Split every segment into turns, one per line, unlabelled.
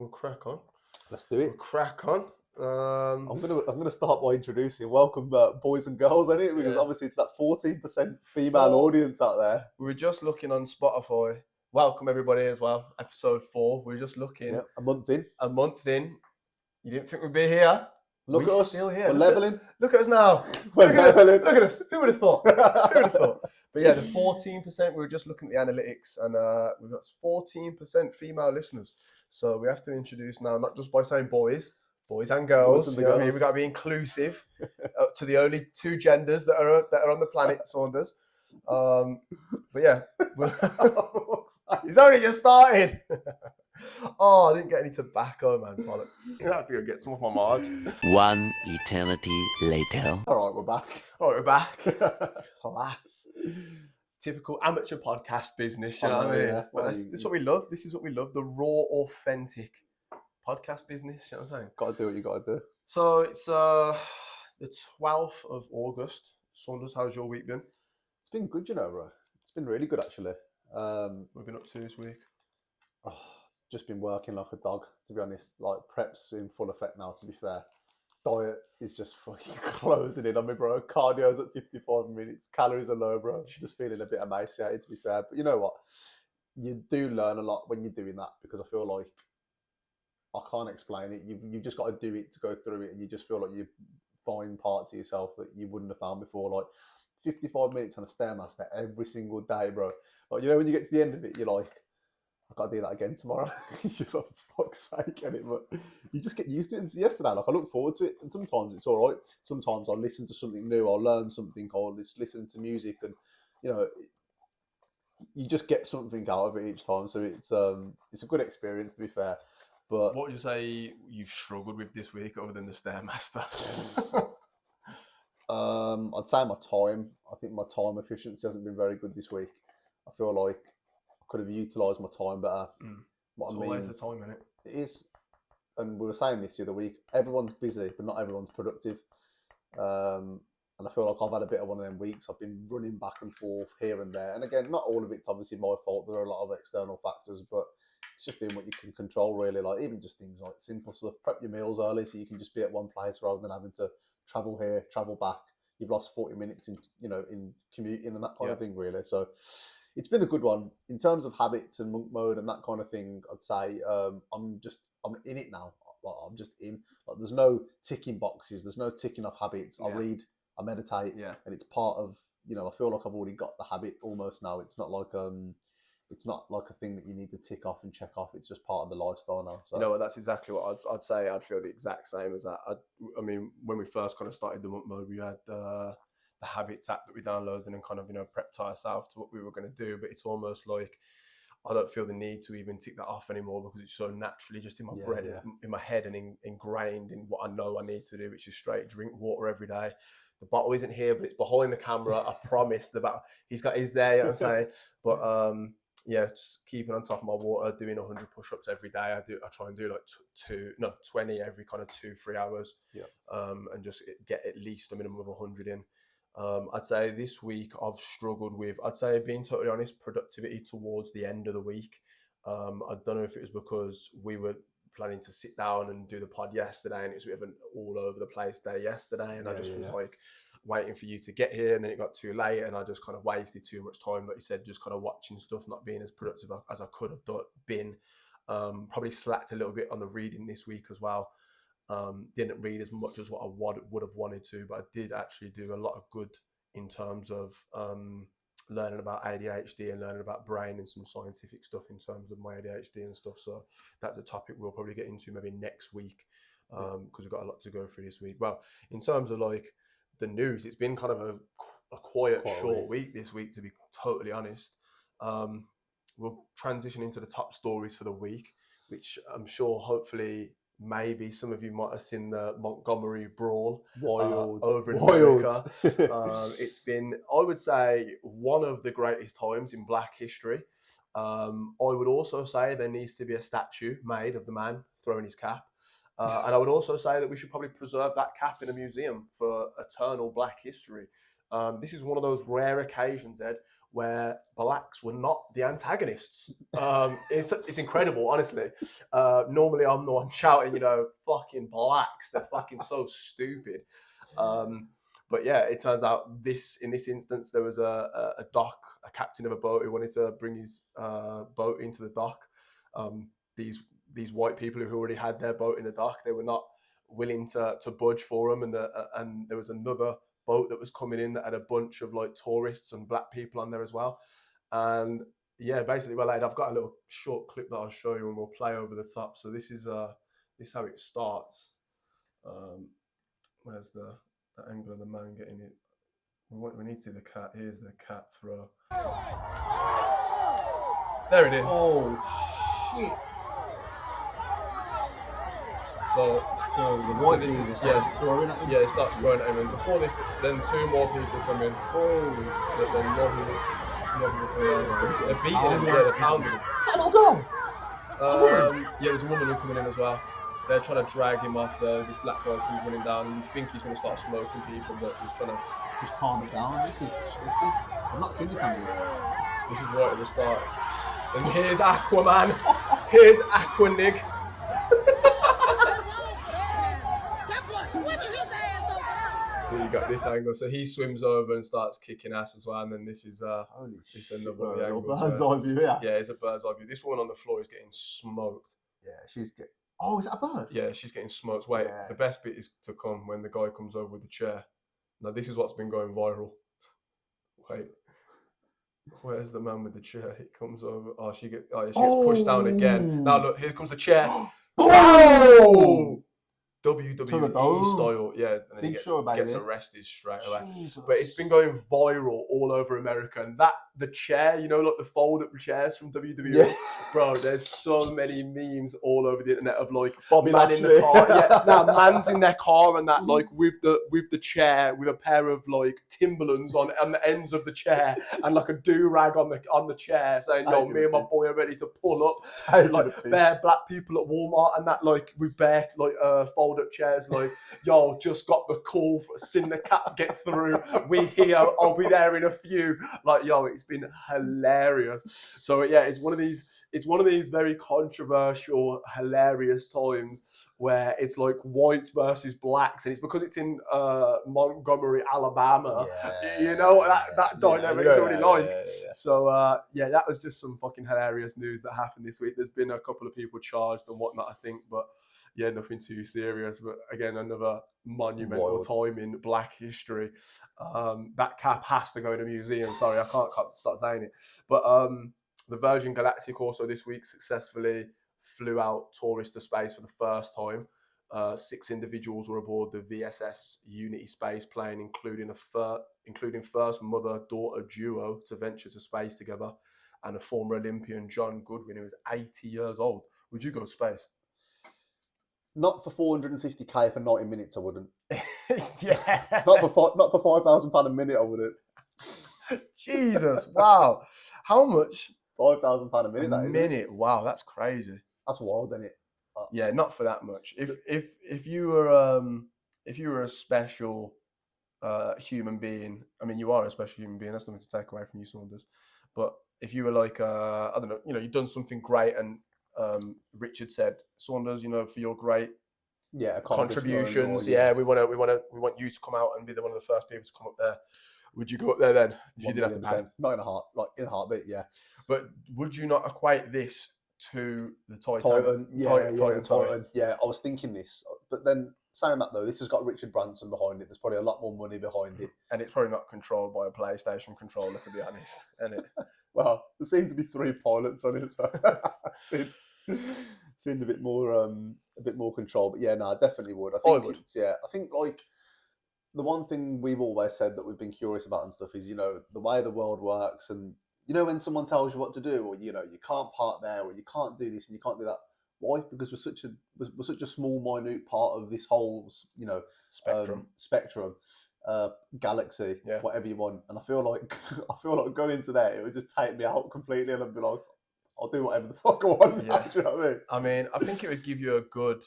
We'll crack on.
Let's do it.
We'll crack on.
I'm gonna start by introducing. Welcome, boys and girls, ain't it? Because obviously it's that 14% female audience out there.
We were just looking on Spotify. Welcome everybody as well. Episode 4. We were just looking.
Yeah, a month in.
You didn't think we'd be here?
Look at us.
Still here.
We're leveling.
Look at us now.
We're leveling.
Look at us. Who would have thought? But yeah, the 14%. We were just looking at the analytics, and we've got 14% female listeners. So we have to introduce now, not just by saying boys and girls.
Boys and
you know what I mean?
girls.
We've got to be inclusive to the only two genders that are on the planet, Saunders. But yeah, he's only just started. Oh, I didn't get any tobacco, man. Bollocks. You have to go get some off my marge.
One eternity later.
All right, we're back.
We're back. Class. Typical amateur podcast business, you know what I mean?
Yeah.
But this is what we love. This is what we love. The raw, authentic podcast business, you know what I'm saying?
Got to do what you got to do.
So it's the 12th of August. Saunders, how's your week been?
It's been good, you know, bro. It's been really good, actually.
What have you been up to this week?
Just been working like a dog, to be honest. Like, prep's in full effect now, to be fair. Diet is just fucking closing in on me, bro. Cardio's at 55 minutes. Calories are low, bro. Just feeling a bit emaciated, to be fair. But you know what? You do learn a lot when you're doing that, because I feel like I can't explain it. You've just got to do it to go through it, and you just feel like you find parts of yourself that you wouldn't have found before. Like 55 minutes on a Stairmaster every single day, bro. Like, you know, when you get to the end of it, you're like, I've got to do that again tomorrow. You're just like, for fuck's sake, get it? But you just get used to it. And yesterday, like, I look forward to it. And sometimes it's all right. Sometimes I'll listen to something new. I'll learn something. I'll just listen to music. And, you know, you just get something out of it each time. So it's a good experience, to be fair. But
what would you say you've struggled with this week other than the Stairmaster?
I'd say my time. I think my time efficiency hasn't been very good this week. I feel like I could have utilised my time better.
It's always the time, isn't it?
It is. And we were saying this the other week. Everyone's busy, but not everyone's productive. And I feel like I've had a bit of one of them weeks. I've been running back and forth here and there. And again, not all of it's obviously my fault. There are a lot of external factors, but it's just doing what you can control, really. Like, even just things like simple stuff. Prep your meals early so you can just be at one place rather than having to travel here, travel back. You've lost 40 minutes in commuting and that kind of thing, really. So it's been a good one. In terms of habits and monk mode and that kind of thing, I'd say I'm in it now. Like, I'm just in. Like, there's no ticking boxes. There's no ticking off habits. I read, I meditate, and it's part of, I feel like I've already got the habit almost now. It's not like a thing that you need to tick off and check off. It's just part of the lifestyle now. So.
You know what? That's exactly what I'd say. I'd feel the exact same as that. I mean, when we first kind of started the monk mode, we had the habits app that we downloaded and kind of, prepped ourselves to what we were going to do. But it's almost like I don't feel the need to even tick that off anymore because it's so naturally just in my brain, in my head, and ingrained in what I know I need to do, which is straight drink water every day. The bottle isn't here, but it's behind the camera. I promise. The bottle, he's there. You know what I'm saying? But just keeping on top of my water, doing 100 push-ups every day. I try and do like 20 every kind of 2-3 hours. And just get at least a minimum of 100 in. I'd say this week I've struggled with, being totally honest, productivity towards the end of the week. I don't know if it was because we were planning to sit down and do the pod yesterday, and it was a bit of an all over the place day yesterday, and I just was like waiting for you to get here, and then it got too late, and I just kind of wasted too much time, like you said, just kind of watching stuff, not being as productive as I could have been. Probably slacked a little bit on the reading this week as well. Didn't read as much as what I would have wanted to, but I did actually do a lot of good in terms of learning about ADHD and learning about brain and some scientific stuff in terms of my ADHD and stuff. So that's a topic we'll probably get into maybe next week because we've got a lot to go through this week. Well, in terms of like the news, it's been kind of a quiet short week this week, to be totally honest. We'll transition into the top stories for the week, which I'm sure hopefully maybe some of you might have seen the Montgomery Brawl over in America. It's been, I would say, one of the greatest times in Black history. I would also say there needs to be a statue made of the man throwing his cap. And I would also say that we should probably preserve that cap in a museum for eternal Black history. This is one of those rare occasions, Ed, where blacks were not the antagonists. It's incredible, honestly. Normally, I'm the one shouting, fucking blacks. They're fucking so stupid. But yeah, it turns out in this instance, there was a dock, a captain of a boat who wanted to bring his boat into the dock. These white people who already had their boat in the dock, they were not willing to budge for them, and there was another boat that was coming in that had a bunch of like tourists and black people on there as well. And yeah, basically, well, I've got a little short clip that I'll show you and we'll play over the top. So this is how it starts. Where's the angle of the man getting it? We need to see the cat. Here's the cat throw. There it is.
Oh shit!
So
the white dude is throwing at him.
Yeah, he starts throwing at him, and before this, then two more people come in.
Oh,
Then more people they're beating him. Yeah, they're pounding him.
Is that not a girl?
Yeah, there's a woman who's coming in as well. They're trying to drag him off this black guy who's running down, and you think he's going to start smoking people, but he's trying to
just calm it down. This is disgusting. I've not seen this angle.
This is right at the start. And here's Aquaman. Here's Aquanig. So you got this angle. So he swims over and starts kicking ass as well. And then this is another one of the angles.
Bird's eye view here.
Yeah, it's a bird's eye view. This one on the floor is getting smoked.
Yeah, she's getting. Oh, is that a bird?
Yeah, she's getting smoked. Wait, the best bit is to come when the guy comes over with the chair. Now this is what's been going viral. Wait. Where's the man with the chair? He comes over. She gets pushed down again. Now look, here comes the chair. Oh! WWE style, yeah, and then he gets arrested straight away. Jesus. But it's been going viral all over America, and the chair, like the fold-up chairs from WWE, bro. There's so many memes all over the internet of like
Bobby
man in the car, man's in their car and that like with the chair with a pair of like Timberlands on the ends of the chair and like a do-rag on the chair saying, "Yo, me and my boy are ready to pull up." Like bare black people at Walmart and that like with bare like fold-up chairs like, "Yo, just got the call for seen the cat get through. We here. I'll be there in a few." Like, yo, it's been hilarious. So yeah, it's one of these very controversial, hilarious times where it's like white versus blacks, and it's because it's in Montgomery, Alabama. That dynamic's already like. So that was just some fucking hilarious news that happened this week. There's been a couple of people charged and whatnot, I think, but yeah, nothing too serious. But again, another monumental time in black history. That cap has to go in a museum. Sorry, I can't start saying it. But the Virgin Galactic also this week successfully flew out tourists to space for the first time. 6 individuals were aboard the VSS Unity space plane, including first mother-daughter duo to venture to space together, and a former Olympian, John Goodwin, who was 80 years old. Would you go to space?
Not for 450k for 90 minutes, I wouldn't.
Yeah.
Not for £5,000 a minute, I wouldn't.
Jesus, wow. How much?
£5,000 a minute.
A minute. Wow, that's crazy.
That's wild, isn't it?
Yeah, not for that much. If you were a special human being, I mean, you are a special human being. That's nothing to take away from you, Saunders. But if you were like, I don't know, you've done something great, and Richard said, Saunders, for your great contributions, we want you to come out and be one of the first people to come up there. Would you go up there then? You did have to pay.
Not in a heartbeat, yeah.
But would you not equate this to the
Titan? Titan. Yeah, I was thinking this, but then saying that though, this has got Richard Branson behind it. There's probably a lot more money behind it,
and it's probably not controlled by a PlayStation controller, to be honest, isn't it?
Well, there seem to be 3 pilots on it, so seemed a bit more control. But yeah, no, I definitely would. I think like the one thing we've always said that we've been curious about and stuff is, the way the world works, and when someone tells you what to do, or you can't park there, or you can't do this and you can't do that. Why? Because we're such a small, minute part of this whole, spectrum. Galaxy, whatever you want, and I feel like going to there, it would just take me out completely, and I'd be like, I'll do whatever the fuck I want. Yeah. Do you know what I mean?
I think it would give you a good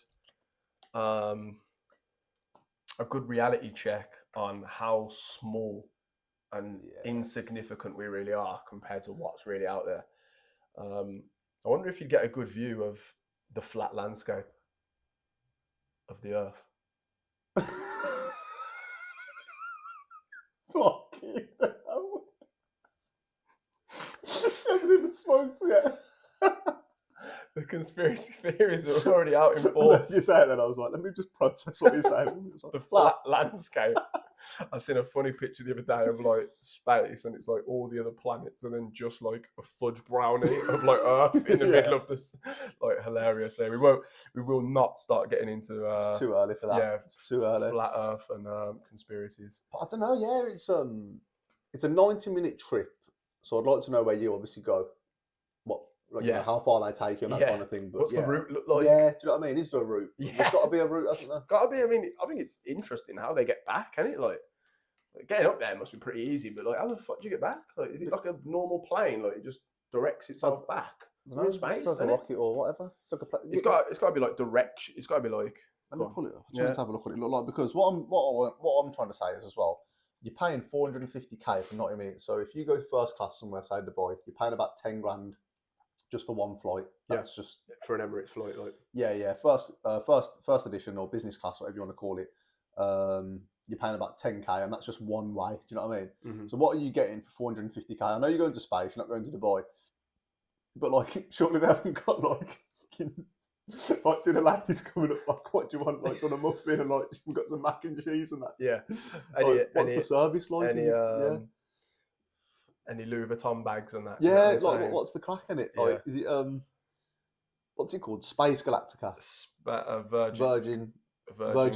reality check on how small and insignificant we really are compared to what's really out there. I wonder if you'd get a good view of the flat landscape of the Earth.
Fuck you. He hasn't even smoked yet.
The conspiracy theories are already out in force.
You say it, then I was like, let me just process what you're saying. It was like,
The flat landscape. I seen a funny picture the other day of like space, and it's like all the other planets, and then just like a fudge brownie of like Earth in the middle of this. Like hilarious. There, we will not start getting into.
It's too early for that.
Yeah,
it's too early.
Flat Earth and conspiracies.
But I don't know. Yeah, it's a 90-minute trip, so I'd like to know where you obviously go. What? Like, you know, how far they take you and that kind of thing. But
what's the route look like?
Yeah, do you know what I mean? Is there a route?
Yeah.
There's got to be a route, hasn't there?
Got to be. I mean, I think it's interesting how they get back, isn't it? Like getting up there must be pretty easy, but like, how the fuck do you get back? Like, is it like a normal plane? Like, it just directs itself back?
I don't know,
space,
it's like a rocket or whatever. It's like a
it's got to be like direction. It's got to be like.
Let me pull it up. I'm trying to have a look what it look like, because what I'm trying to say is as well, you're paying 450k for 90 minutes. So if you go first class somewhere, say Dubai, you're paying about 10 grand just for one flight. That's just
for an Emirates flight, like
first edition or business class, whatever you want to call it. You're paying about 10k, and that's just one way. Do you know what I mean?
Mm-hmm.
So what are you getting for 450k? I know you're going to space, you're not going to Dubai, but like surely they haven't got like do the ladies coming up like, what do you want? Like, do you want a muffin and like we've got some mac and cheese and that?
Yeah.
What's the service like?
Any Louis Vuitton bags and that?
Yeah, like what's the crack in it? Like, is it what's it called? Space Galactica. Virgin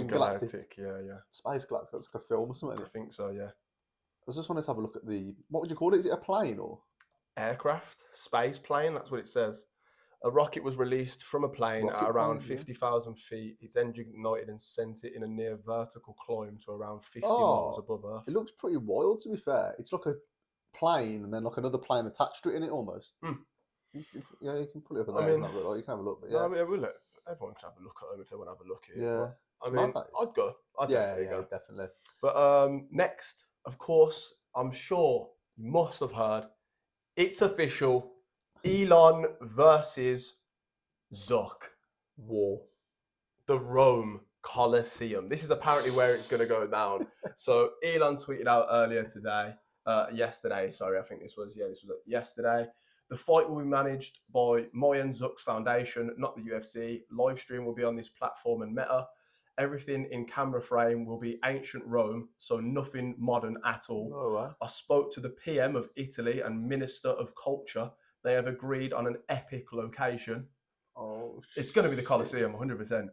Galactic.
Yeah.
Space Galactic. That's like a film or something.
I think so. Yeah.
I just wanted to have a look at what would you call it? Is it a plane or
aircraft? Space plane. That's what it says. A rocket was released from a plane at around 50,000 feet. Its engine ignited and sent it in a near vertical climb to around 50 miles above Earth.
It looks pretty wild, to be fair. It's like a plane and then like another plane attached to it in it almost. Yeah, you can pull it up there. You can have a look. But yeah,
I mean, everyone can have a look at them if they want to have a look at it.
Yeah,
I mean, I'd go. I'd definitely go.
Definitely.
But next, of course, I'm sure you must have heard. It's official. Elon versus Zuck.
War.
The Rome Colosseum. This is apparently where it's going to go down. So Elon tweeted out yesterday. Sorry, I think this was yesterday. The fight will be managed by my and Zuck's foundation, not the UFC. Live stream will be on this platform and Meta. Everything in camera frame will be ancient Rome, so nothing modern at all.
Oh, wow.
I spoke to the PM of Italy and Minister of Culture. They have agreed on an epic location.
Oh,
it's going to be the Colosseum, 100%.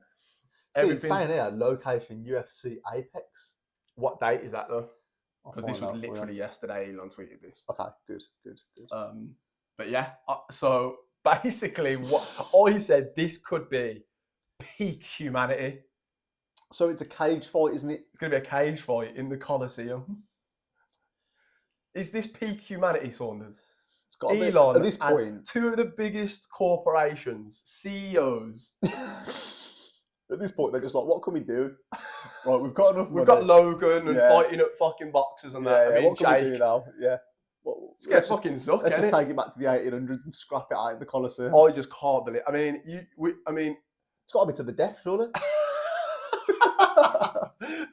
So it's saying here, location UFC Apex.
What date is that though? Because this was literally yesterday. Elon tweeted this.
Okay, good.
But yeah, so basically, what I said, this could be peak humanity.
So it's a cage fight, isn't it?
It's going to be a cage fight in the Colosseum. Is this peak humanity, Saunders?
It's got
Elon
at this point,
and two of the biggest corporations, CEOs.
At this point, they're just like, what can we do? Right, we've got enough money.
We've got Logan and fighting at fucking boxes and that.
Yeah, what can we do now? Yeah.
Let's get fucking Zuck.
Let's just take it back to the 1800s and scrap it out in the Colosseum.
I just can't believe. I mean,
it's got to be to the death, surely.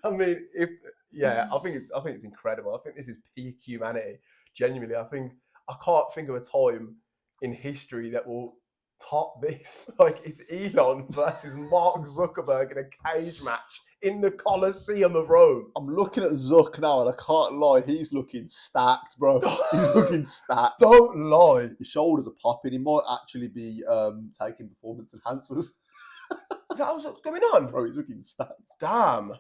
I mean, I think it's incredible. I think this is peak humanity. Genuinely, I can't think of a time in history that will top this. Like, it's Elon versus Mark Zuckerberg in a cage match in the Colosseum of Rome.
I'm looking at Zuck now, and I can't lie, he's looking stacked, bro. He's looking stacked.
Don't lie.
His shoulders are popping. He might actually be taking performance enhancers.
Is that what's going on?
Bro, he's looking stacked.
Damn.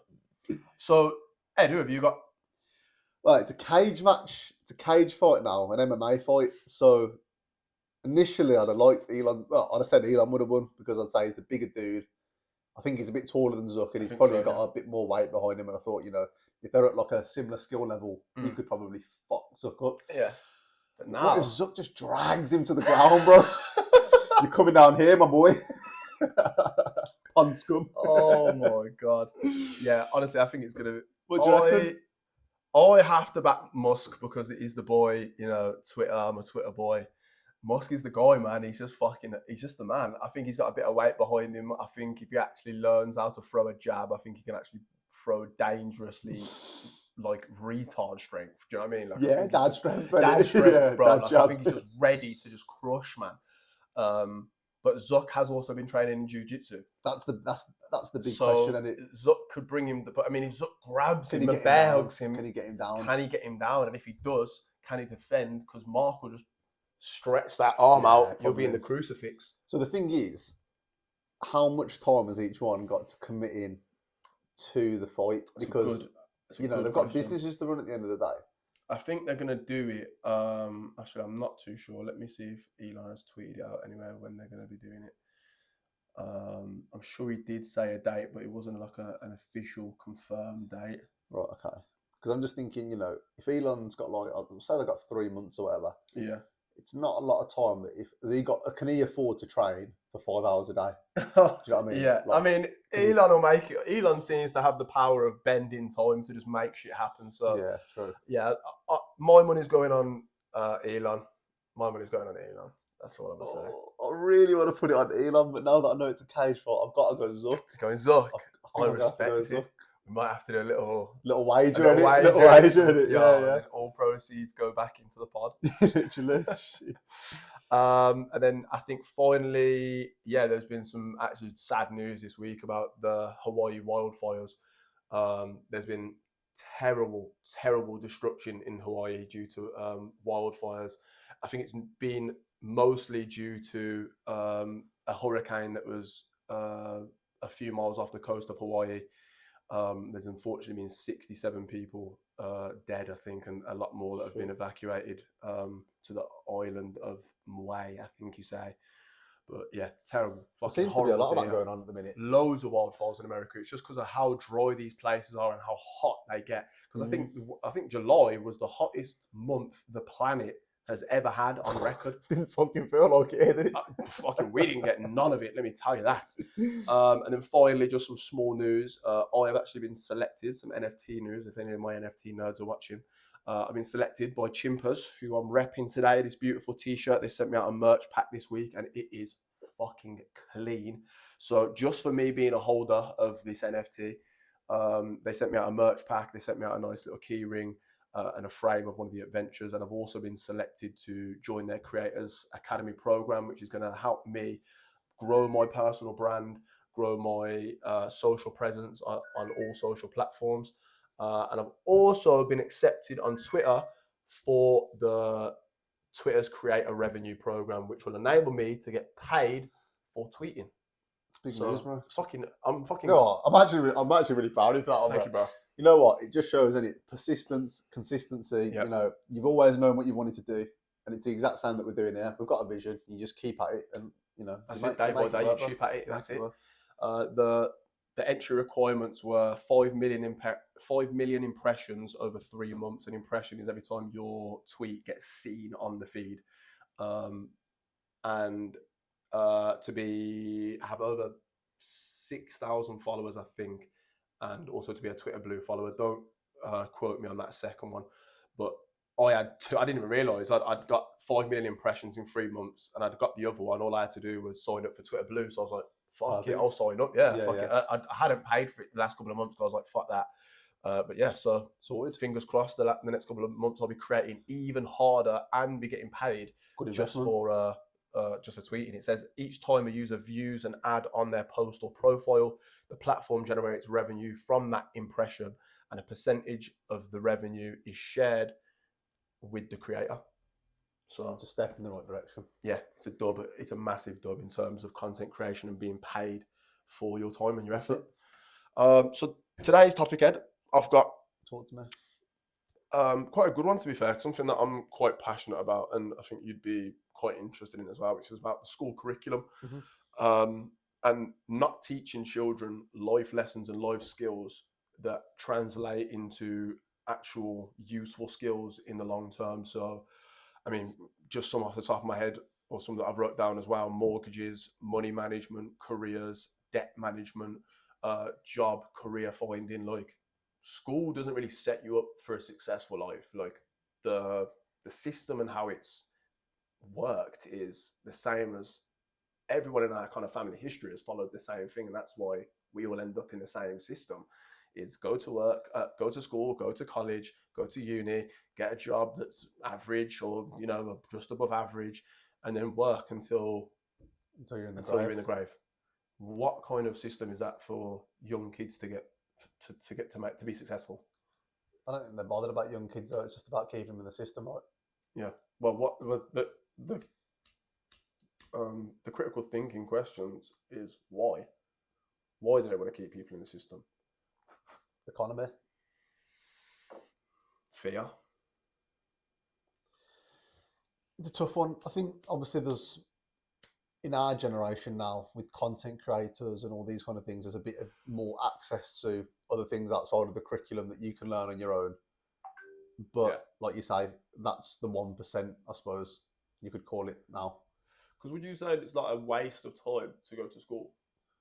So, Ed, who have you got?
Well, it's a cage match. It's a cage fight now, an MMA fight. So, initially, I'd have liked Elon. Well, I'd have said Elon would have won because I'd say he's the bigger dude. I think he's a bit taller than Zuck, and he's probably got a bit more weight behind him. And I thought, if they're at like a similar skill level, he could probably fuck Zuck up.
Yeah. But now,
what if Zuck just drags him to the ground, bro? You're coming down here, my boy. Pun scum.
Oh my god. Yeah, honestly, I think it's gonna.
What do you reckon?
I have to back Musk because it is the boy, you know, Twitter. I'm a Twitter boy. Musk is the guy, man. He's just the man. I think he's got a bit of weight behind him. I think if he actually learns how to throw a jab, I think he can actually throw dangerously, like retard strength. Do you know what I mean? Like,
Yeah, dad strength.
dad strength,
Yeah,
bro.
dad
Like, I
jab.
think he's just ready to just crush, man. But Zuck has also been training in jiu-jitsu.
That's the big
So
question, and it
Zuck could bring him. But I mean, if Zuck grabs
can
him
he
and
get him
bear
down?
hugs him,
Can he get him down?
can he get him down? And if he does, can he defend? Because Mark will just stretch that arm
Yeah,
out. You'll be in
probably.
the crucifix.
So the thing is, how much time has each one got to commit in to the fight?
That's a
Because
good- that's a
you know
good
they've got
question.
businesses to run at the end of the day.
I think they're going to do it. Actually, I'm not too sure. Let me see if Elon has tweeted it out anywhere when they're going to be doing it. I'm sure he did say a date, but it wasn't like an official confirmed date.
Right, okay. Because I'm just thinking, you know, if Elon's got like, say they've got 3 months or whatever,
Yeah.
it's not a lot of time. Can he afford to train for 5 hours a day?
Do you know
what I mean?
Yeah.
Like,
I mean, Elon will make it. Elon seems to have the power of bending time to just make shit happen. So
yeah, true.
yeah, my money's going on Elon. My money's going on Elon. That's all I'm gonna say.
I really want to put it on Elon, but now that I know it's a cage fight, I've got to go Zuck.
Going Zuck.
I
I
think I'll have to go
respect it.
Zuck.
We might have to do a little
Wager in it.
wager.
Little wager in it.
Yeah,
Yeah,
and all proceeds go back into the pod.
Literally. Shit.
And then I think finally, yeah, there's been some actually sad news this week about the Hawaii wildfires. There's been terrible destruction in Hawaii due to wildfires. I think it's been mostly due to a hurricane that was a few miles off the coast of Hawaii. There's unfortunately been 67 people dead, I think, and a lot more that have been evacuated to the island of Maui, I think you say. But yeah, terrible.
There seems to be a lot of that going on at the minute.
Loads of wildfires in America. It's just because of how dry these places are and how hot they get. Because I think July was the hottest month the planet has ever had on record.
Didn't fucking feel like it, did it?
We didn't get none of it, let me tell you that. And then finally, just some small news. I have actually been selected, some NFT news, if any of my NFT nerds are watching. I've been selected by Chimpers, who I'm repping today. This beautiful t-shirt. They sent me out a merch pack this week, and it is fucking clean. So just for me being a holder of this NFT, they sent me out a merch pack. They sent me out a nice little key ring and a frame of one of the adventures. And I've also been selected to join their Creators Academy program, which is going to help me grow my personal brand, grow my social presence on all social platforms. And I've also been accepted on Twitter for the Twitter's Creator Revenue Program, which will enable me to get paid for tweeting.
It's big news, bro.
I'm fucking.
No, I'm actually really proud of that.
Thank you, bro.
You know what? It just shows any persistence, consistency.
Yep.
You know, you've always known what you wanted to do, and it's the exact same that we're doing here. We've got a vision. You just keep at it, and you know,
that's it. Day by day, you chip at it. That's it. The entry requirements were 5 million impressions over 3 months. An impression is every time your tweet gets seen on the feed, and to have over 6,000 followers, I think, and also to be a Twitter Blue follower. Don't quote me on that second one, but I had two. I didn't even realise I'd got 5 million impressions in 3 months, and I'd got the other one. All I had to do was sign up for Twitter Blue. So I was like, fuck it, I'll sign up. Yeah, fuck it. I hadn't paid for it the last couple of months, so I was like, fuck that. But yeah, so fingers crossed the next couple of months I'll be creating even harder and be getting paid just for tweeting. It says each time a user views an ad on their post or profile, the platform generates revenue from that impression, and a percentage of the revenue is shared with the creator. So
it's a step in the right direction.
Yeah, it's a dub. It's a massive dub in terms of content creation and being paid for your time and your effort. So today's topic, Ed, I've got
talk to me.
Quite a good one, to be fair. Something that I'm quite passionate about, and I think you'd be quite interested in as well, which is about the school curriculum, and not teaching children life lessons and life skills that translate into actual useful skills in the long term. So, I mean, just some off the top of my head, or some that I've wrote down as well: mortgages, money management, careers, debt management, job, career finding. Like, school doesn't really set you up for a successful life. Like the system and how it's worked is the same as everyone in our kind of family history has followed the same thing, and that's why we all end up in the same system. Is go to work, go to school, go to college, go to uni, get a job that's average or just above average, and then work until
you're in the
you're in the grave. What kind of system is that for young kids to get to be successful?
I don't think they're bothered about young kids though. It's just about keeping them in the system, right?
Yeah. Well, the critical thinking questions is why? Why do they want to keep people in the system?
Economy.
Fear.
It's a tough one. I think obviously there's, in our generation now, with content creators and all these kind of things, there's a bit of more access to other things outside of the curriculum that you can learn on your own. But like you say, that's the 1%, I suppose you could call it now.
Because would you say it's like a waste of time to go to school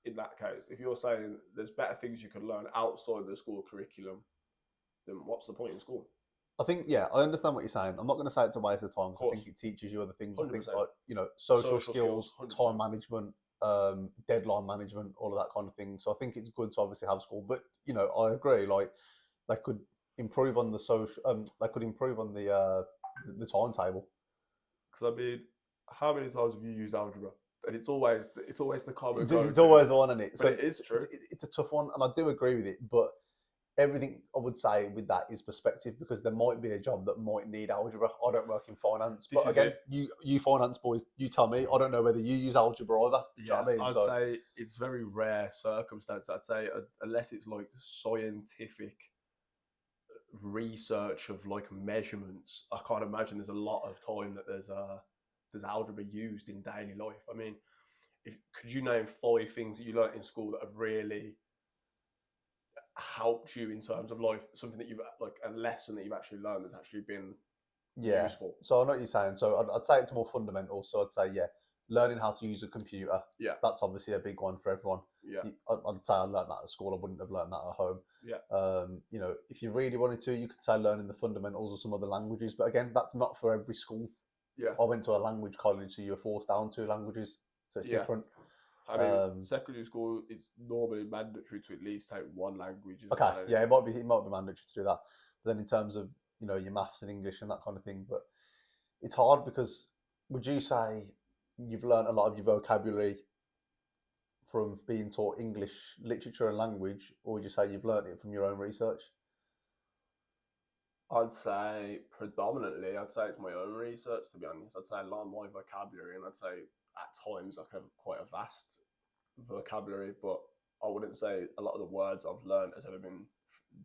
in that case? If you're saying there's better things you can learn outside the school curriculum, then what's the point in school?
I think, I understand what you're saying. I'm not going to say it's a waste of time because I think it teaches you other things. 100%. I think like, social skills, 100%. Time management, deadline management, all of that kind of thing. So I think it's good to obviously have school. But, I agree, like they could improve on the they could improve on the timetable.
Because I mean, how many times have you used algebra? And it's always the common.
It's always the one, isn't it?
So it is true.
It's a tough one, and I do agree with it. But everything I would say with that is perspective, because there might be a job that might need algebra. I don't work in finance, but again, you finance boys, you tell me. I don't know whether you use algebra either.
Yeah, I'd say it's very rare circumstance. I'd say unless it's like scientific research of like measurements, I can't imagine there's a lot of time that there's algebra used in daily life. I mean, could you name 5 things that you learnt in school that have really helped you in terms of life? Something that you've like a lesson that you've actually learned that's actually been useful.
So I know what you're saying. So I'd say it's more fundamental. So I'd say learning how to use a computer.
Yeah,
that's obviously a big one for everyone.
Yeah,
I'd say I learned that at school. I wouldn't have learned that at home.
Yeah.
If you really wanted to, you could say learning the fundamentals of some other languages. But again, that's not for every school.
Yeah,
I went to a language college, so you're forced down 2 languages, so it's different.
I mean, secondary school, it's normally mandatory to at least take 1 language.
Okay, it might be mandatory to do that. But then in terms of your maths and English and that kind of thing, but it's hard because would you say you've learned a lot of your vocabulary from being taught English literature and language, or would you say you've learned it from your own research?
I'd say predominantly, it's my own research, to be honest. I'd say I learned my vocabulary, and I'd say at times I have quite a vast vocabulary, but I wouldn't say a lot of the words I've learned has ever been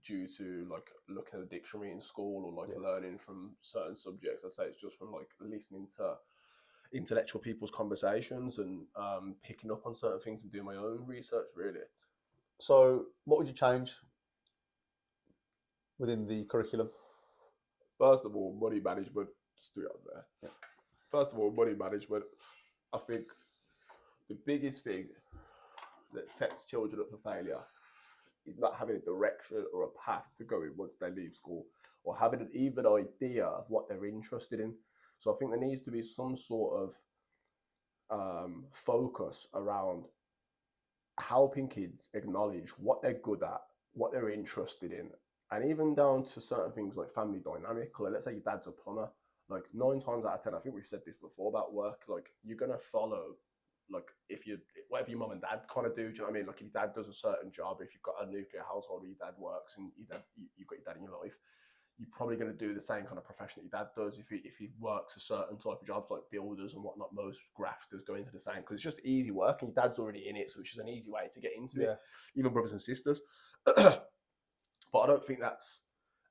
due to like looking at the dictionary in school or like learning from certain subjects. I'd say it's just from like listening to intellectual people's conversations and picking up on certain things and doing my own research, really.
So what would you change within the curriculum?
First of all, money management. Just do it up there. Yeah. First of all, money management. I think the biggest thing that sets children up for failure is not having a direction or a path to go in once they leave school, or having an even idea of what they're interested in. So I think there needs to be some sort of focus around helping kids acknowledge what they're good at, what they're interested in, and even down to certain things like family dynamic. Like, let's say your dad's a plumber. Like 9 times out of 10, I think we've said this before about work. Like you're gonna follow, like whatever your mum and dad kind of do. Do you know what I mean? Like if your dad does a certain job, if you've got a nuclear household where your dad works and you've got your dad in your life, you're probably going to do the same kind of profession that your dad does. If he works a certain type of jobs like builders and whatnot, most grafters go into the same because it's just easy work and your dad's already in it, so it's just an easy way to get into it. Even brothers and sisters. But I don't think that's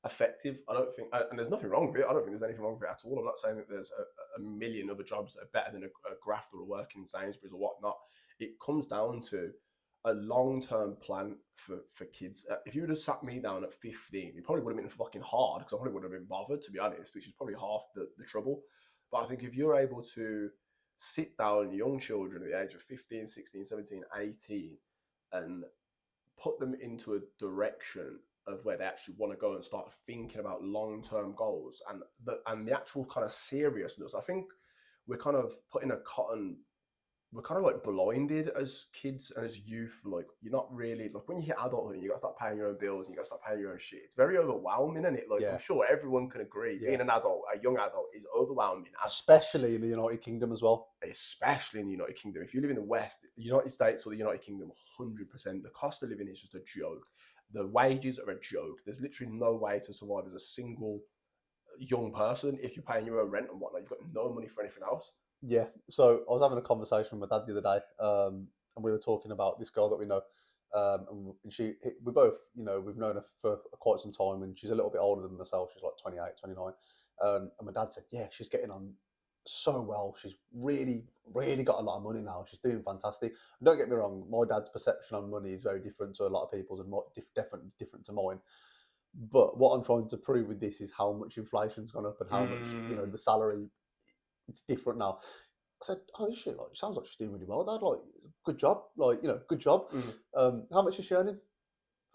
effective. I don't think, and there's nothing wrong with it. I don't think there's anything wrong with it at all. I'm not saying that there's a million other jobs that are better than a grafter or working in Sainsbury's or whatnot. It comes down to a long-term plan for kids. If you would have sat me down at 15, it probably would have been fucking hard because I probably would have been bothered, to be honest, which is probably half the trouble. But I think if you're able to sit down young children at the age of 15, 16, 17, 18 and put them into a direction of where they actually want to go and start thinking about long-term goals and the actual kind of seriousness. I think we're kind of we're kind of like blinded as kids and as youth. Like you're not really like when you hit adulthood, you got to start paying your own bills and you got to start paying your own shit. It's very overwhelming, isn't it? Like I'm sure everyone can agree, being an adult, a young adult, is overwhelming,
especially in the United Kingdom as well.
Especially in the United Kingdom. If you live in the West, the United States or the United Kingdom, 100%, the cost of living is just a joke. The wages are a joke. There's literally no way to survive as a single young person if you're paying your own rent and whatnot. You've got no money for anything else.
Yeah, so I was having a conversation with my dad the other day, and we were talking about this girl that we know, and we both, we've known her for quite some time, and she's a little bit older than myself. She's like 28, 29, and my dad said, yeah, she's getting on so well. She's really, really got a lot of money now. She's doing fantastic. And don't get me wrong, my dad's perception on money is very different to a lot of people's and definitely different to mine. But what I'm trying to prove with this is how much inflation's gone up and how much, the salary, it's different now. I said, oh shit, like, sounds like she's doing really well, Dad. Like, good job. Like, good job. How much is she earning?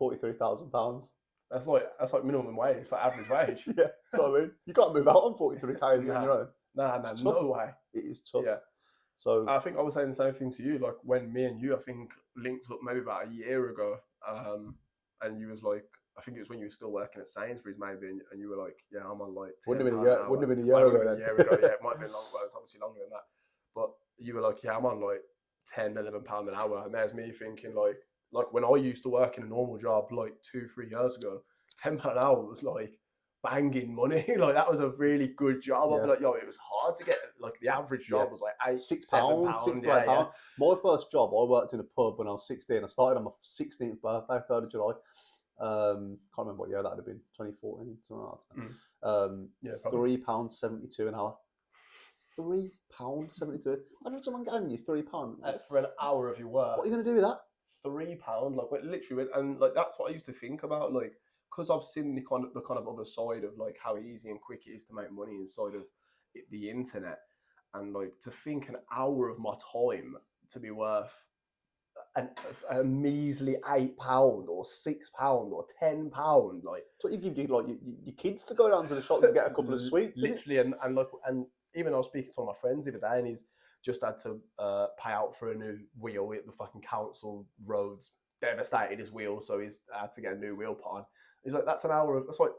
£43,000.
That's like minimum wage. It's like average wage.
Yeah, that's what I mean. You can't move out on 43K on your own.
Nah, no way.
It is tough.
Yeah.
So
I think I was saying the same thing to you. Like when me and you, I think, linked up maybe about a year ago, and you was like, I think it was when you were still working at Sainsbury's, maybe, and you were like, "Yeah, I'm on like."
Wouldn't have been a year ago.
Yeah, it might have been long. Well, it's obviously longer than that. But you were like, "Yeah, I'm on like £10, £11 an hour," and there's me thinking like when I used to work in a normal job like 2-3 years ago, £10 an hour was like banging money. Like that was a really good job. I'd be like, yo, it was hard to get. Like the average job was like £6 to £8.
£6. My first job, I worked in a pub when I was 16. I started on my 16th birthday, 3rd of July. Can't remember what year that would have been, 2014, something like that. £3.72 an hour. £3.72. Imagine someone giving you £3
for an hour of your work.
What are you going to do with that?
£3, like literally, and like that's what I used to think about, like because I've seen the kind of other side of like how easy and quick it is to make money inside of the internet, and like to think an hour of my time to be worth a measly £8 or £6 or £10, like
it's what you give your kids to go down to the shop to get a couple of sweets,
literally, and even I was speaking to one of my friends the other day, and he's just had to pay out for a new wheel at the fucking council roads. Devastated his wheel, so he's had to get a new wheel put on. He's like, that's an hour of, that's like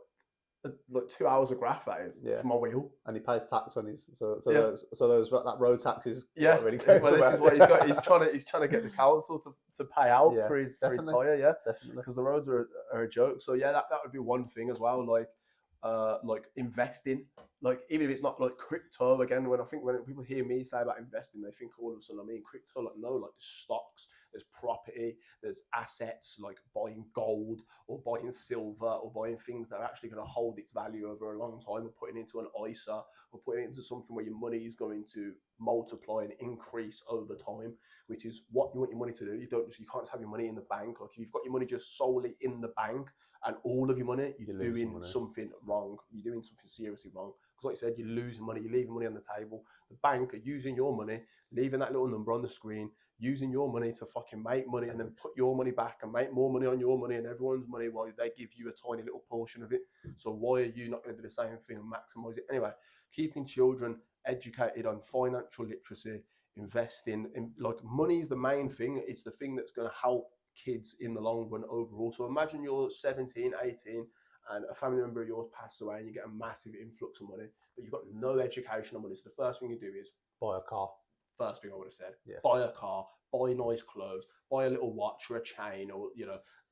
2 hours of graft, that is, for my wheel.
And he pays tax on his, that road tax is really
well, this is what he's got. He's trying to get the council to pay out for his tyre, because the roads are a joke. So yeah, that would be one thing as well, like investing, like even if it's not like crypto. Again, when people hear me say about investing, they think all of a sudden I mean crypto. Like no, like there's stocks, there's property, there's assets like buying gold or buying silver or buying things that are actually going to hold its value over a long time, or putting into an ISA or putting it into something where your money is going to multiply and increase over time, which is what you want your money to do. You can't just have your money in the bank. Like if you've got your money just solely in the bank and all of your money, you're doing something wrong. You're doing something seriously wrong. Because like you said, you're losing money, you're leaving money on the table. The bank are using your money, leaving that little number on the screen, using your money to fucking make money and then put your money back and make more money on your money and everyone's money while they give you a tiny little portion of it. So why are you not going to do the same thing and maximise it? Anyway, keeping children educated on financial literacy, investing in, like, money is the main thing. It's the thing that's going to help kids in the long run overall. So imagine you're 17, 18 and a family member of yours passes away and you get a massive influx of money, but you've got no education on money. So the first thing you do is
buy a car.
First thing I would have said, buy a car, buy nice clothes, buy a little watch or a chain, or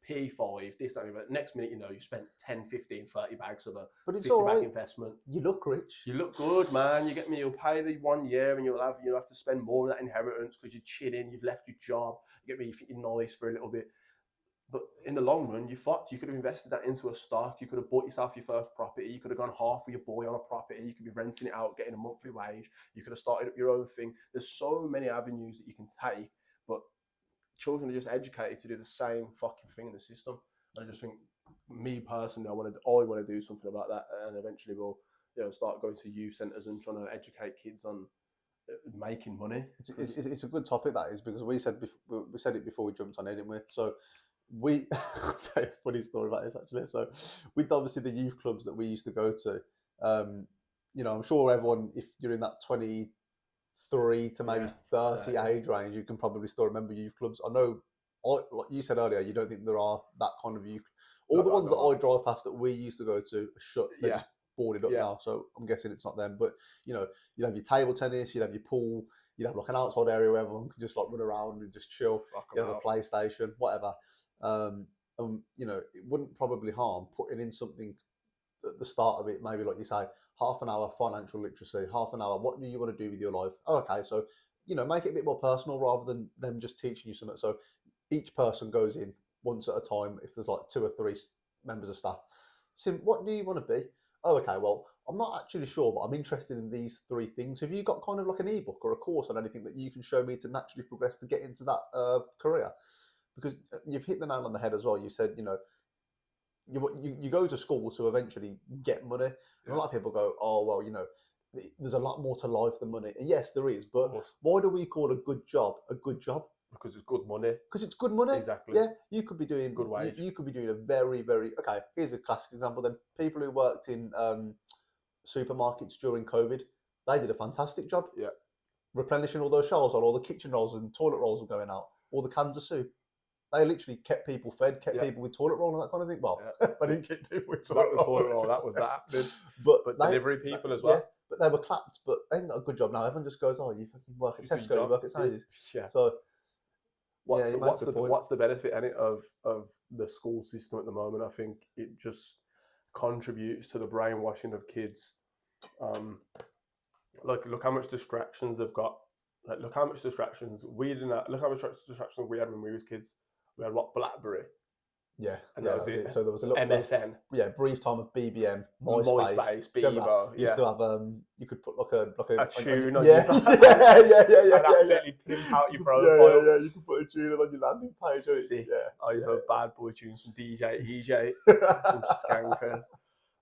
P5, this, that, but next minute, you spent 10, 15, 30 bags of a
but it's
50
all
bag
right.
investment.
You look rich.
You look good, man. You get me. You'll pay the 1 year, and you'll have to spend more of that inheritance because you're chilling. You've left your job. You get me. You think you're nice for a little bit, but in the long run, you fucked. You could have invested that into a stock. You could have bought yourself your first property. You could have gone half with your boy on a property. You could be renting it out, getting a monthly wage. You could have started up your own thing. There's so many avenues that you can take, but children are just educated to do the same fucking thing in the system. And I just think, me personally, I want to do something about that, and eventually we'll start going to youth centres and trying to educate kids on making money.
It's a good topic, that is, because we said it before we jumped on it, didn't we? So I'll tell you a funny story about this actually. So, with obviously the youth clubs that we used to go to, I'm sure everyone, if you're in that 23 to maybe 30 age range, you can probably still remember youth clubs. I know, like you said earlier, you don't think there are that kind of youth. All the ones that I drive past that we used to go to are shut. They're just boarded up now, so I'm guessing it's not them. But you'd have your table tennis, you'd have your pool, you'd have like an outside area where everyone can just like run around and just chill. You have a PlayStation, whatever. It wouldn't probably harm putting in something at the start of it, maybe like you say, half an hour financial literacy, half an hour, what do you want to do with your life? Oh, okay, so, make it a bit more personal rather than them just teaching you something. So each person goes in once at a time, if there's like 2 or 3 members of staff. Sim, what do you want to be? Oh, okay, well, I'm not actually sure, but I'm interested in these 3 things. Have you got kind of like an ebook or a course on anything that you can show me to naturally progress to get into that career? Because you've hit the nail on the head as well. You said, you go to school to eventually get money. And a lot of people go, oh, well, there's a lot more to life than money. And yes, there is. But why do we call a good job a good job?
Because it's good money.
Because it's good money.
Exactly.
Yeah, you could be doing
good wage.
You could be doing a very, very okay. Here's a classic example. Then people who worked in supermarkets during COVID, they did a fantastic job.
Yeah,
replenishing all those shelves on all the kitchen rolls and toilet rolls were going out, all the cans of soup. They literally kept people fed, kept people with toilet roll and that kind of thing. Well, I didn't keep people with toilet roll.
That was that. But delivery people as well. Yeah,
but they were clapped. But they ain't got a good job now. Everyone just goes, "Oh, you fucking work at Tesco, you work at Saunders."
Yeah.
So,
what's the benefit of the school system at the moment? I think it just contributes to the brainwashing of kids. Look how much distractions they've got. Look how much distractions we didn't have. Look how much distractions we had when we was kids. We had BlackBerry.
Yeah,
and that was it.
So there was a little
MSN.
Brief time of BBM, MySpace,
Bebo.
You used to have you could put like a
tune on
your
and absolutely pimp out your profile.
Yeah. You could put a tune on your landing page.
Sick. I used to have bad boy tunes from DJ, EJ, some skankers.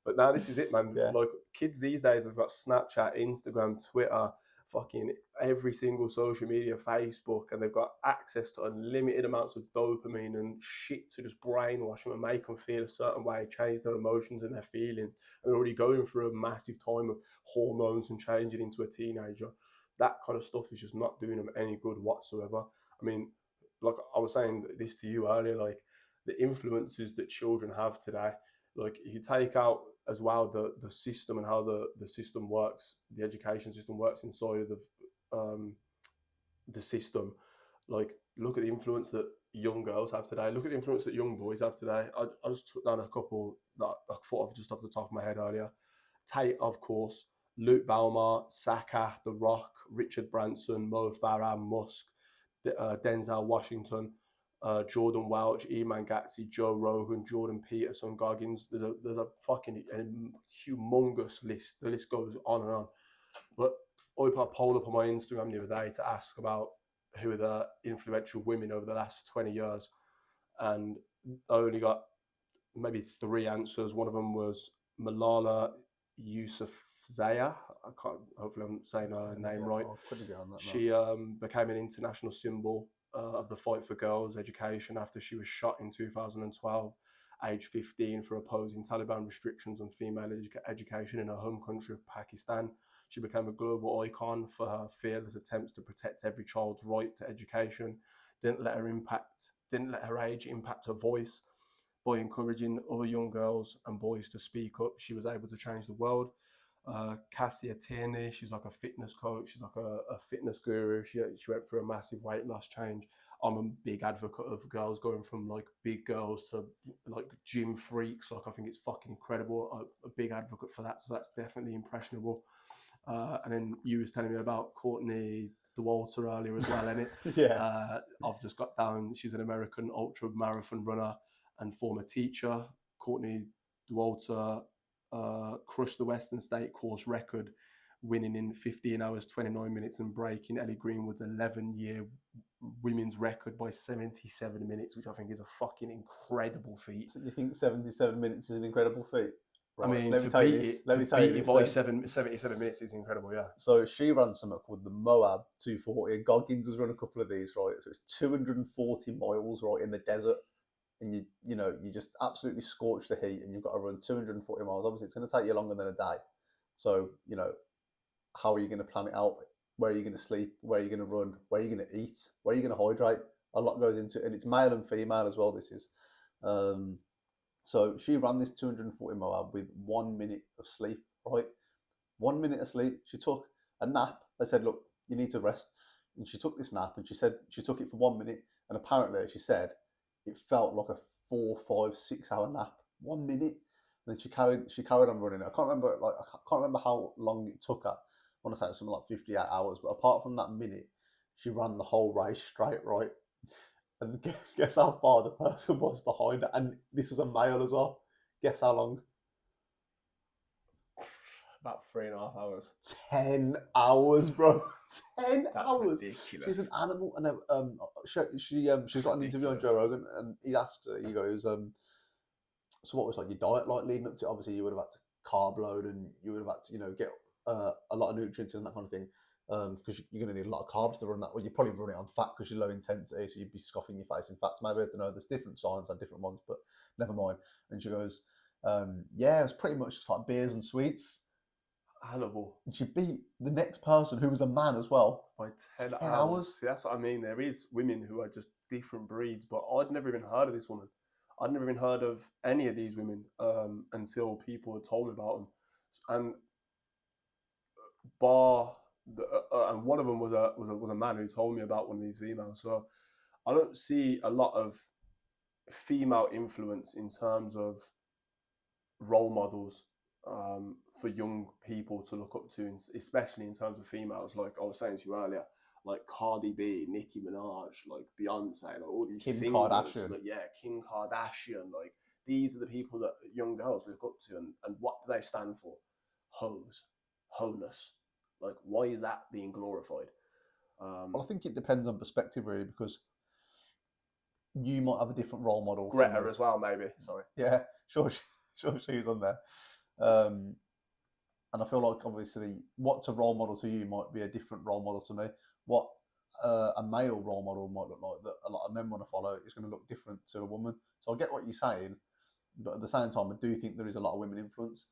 But now this is it, man.
Yeah.
Like kids these days, they've got Snapchat, Instagram, Twitter, fucking every single social media, Facebook, and they've got access to unlimited amounts of dopamine and shit to just brainwash them and make them feel a certain way, change their emotions and their feelings. And they're already going through a massive time of hormones and changing into a teenager. That kind of stuff is just not doing them any good whatsoever. I mean, like I was saying this to you earlier, like the influences that children have today, like you take out as well the system and how the system works, the education system works inside of the system. Like look at the influence that young girls have today. Look at the influence that young boys have today. I just took down a couple that I thought of just off the top of my head earlier. Tate, of course, Luke Belmar, Saka, The Rock, Richard Branson, Mo Farah, Musk, Denzel Washington, Jordan Welch, Eman Gatzi, Joe Rogan, Jordan Peterson, Goggins. There's a fucking humongous list. The list goes on and on. But I put a poll up on my Instagram the other day to ask about who are the influential women over the last 20 years. And I only got maybe 3 answers. One of them was Malala Yousafzai. Hopefully I'm saying her name right. She became an international symbol of the fight for girls' education after she was shot in 2012, age 15, for opposing Taliban restrictions on female education in her home country of Pakistan. She became a global icon for her fearless attempts to protect every child's right to education. Didn't let her age impact her voice. By encouraging other young girls and boys to speak up, she was able to change the world. Cassia Tierney, she's like a fitness coach. She's like a fitness guru. She went through a massive weight loss change. I'm a big advocate of girls going from like big girls to like gym freaks. Like I think it's fucking incredible. A big advocate for that. So that's definitely impressionable. And then you was telling me about Courtney DeWalter earlier as well, innit?
Yeah.
I've just got down. She's an American ultra marathon runner and former teacher. Courtney DeWalter crushed the Western State course record, winning in 15 hours, 29 minutes and breaking Ellie Greenwood's 11-year women's record by 77 minutes, which I think is a fucking incredible feat.
So you think 77 minutes is an incredible feat?
Right. I mean, let me tell you this. Let me tell you this. By 77 minutes is incredible, yeah.
So she ran something called the Moab 240. Goggins has run a couple of these, right? So it's 240 miles, right, in the desert. and you just absolutely scorch the heat, and you've got to run 240 miles. Obviously, it's going to take you longer than a day. So how are you going to plan it out? Where are you going to sleep? Where are you going to run? Where are you going to eat? Where are you going to hydrate? A lot goes into it, and it's male and female as well. This is. So she ran this 240 mile with 1 minute of sleep, right? 1 minute of sleep. She took a nap. They said, look, you need to rest. And she took this nap, and she said she took it for 1 minute. And apparently she said it felt like a 4, 5, 6 hour nap. 1 minute. And then she carried on running. I can't remember how long it took her. I want to say it was something like 58 hours. But apart from that minute, she ran the whole race straight, right? And guess how far the person was behind her? And this was a male as well. Guess how long?
About 3.5 hours.
10 hours, bro. 10
That's
hours.
ridiculous.
She's an animal. And she's got an interview on Joe Rogan, and he asked her, he goes, so what was like your diet like leading up to? Obviously, you would have had to carb load, and you would have had to, get a lot of nutrients and that kind of thing. Because you're going to need a lot of carbs to run that. Well, you probably run it on fat because you're low intensity, so you'd be scoffing your face in fats. Maybe, I don't know. There's different science on different ones, but never mind. And she goes, yeah, it was pretty much just like beers and sweets.
Hannibal.
And she beat the next person, who was a man as well,
by 10
hours.
See, that's what I mean. There is women who are just different breeds, but I'd never even heard of this woman. I'd never even heard of any of these women until people had told me about them. And and one of them was a man who told me about one of these females. So I don't see a lot of female influence in terms of role models for young people to look up to, especially in terms of females. Like I was saying to you earlier, like Cardi B, Nicki Minaj, like Beyonce, like all these
Kim
singers,
Kardashian.
like, Kim Kardashian. Like these are the people that young girls look up to, and what do they stand for? Hoes, honess. Like, why is that being glorified?
Well, I think it depends on perspective, really, because you might have a different role model.
Greta as well, maybe. Sorry.
Yeah, sure, she's on there. And I feel like, obviously, what's a role model to you might be a different role model to me. What a male role model might look like, that a lot of men want to follow, is going to look different to a woman. So I get what you're saying, but at the same time, I do think there is a lot of women influence.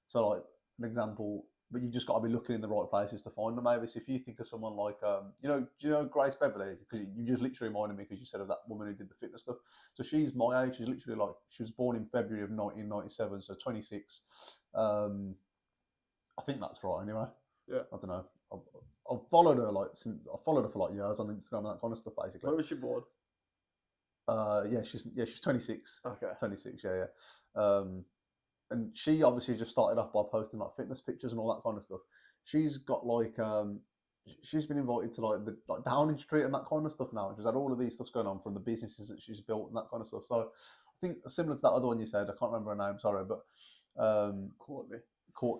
So, like, an example, but you've just got to be looking in the right places to find them, maybe. So if you think of someone like, do you know Grace Beverly? Because you just literally reminded me, because you said of that woman who did the fitness stuff. So she's my age. She's literally like, she was born in February of 1997, so 26. I think that's right, anyway.
Yeah.
I don't know. I've followed her I've followed her for like years on Instagram and that kind of stuff, basically.
When was she born?
She's 26.
Okay.
26, yeah. And she obviously just started off by posting like fitness pictures and all that kind of stuff. She's got like she's been invited to like the Downing Street and that kind of stuff now. She's had all of these stuffs going on, from the businesses that she's built and that kind of stuff. So I think similar to that other one you said, I can't remember her name, sorry, but
Courtney.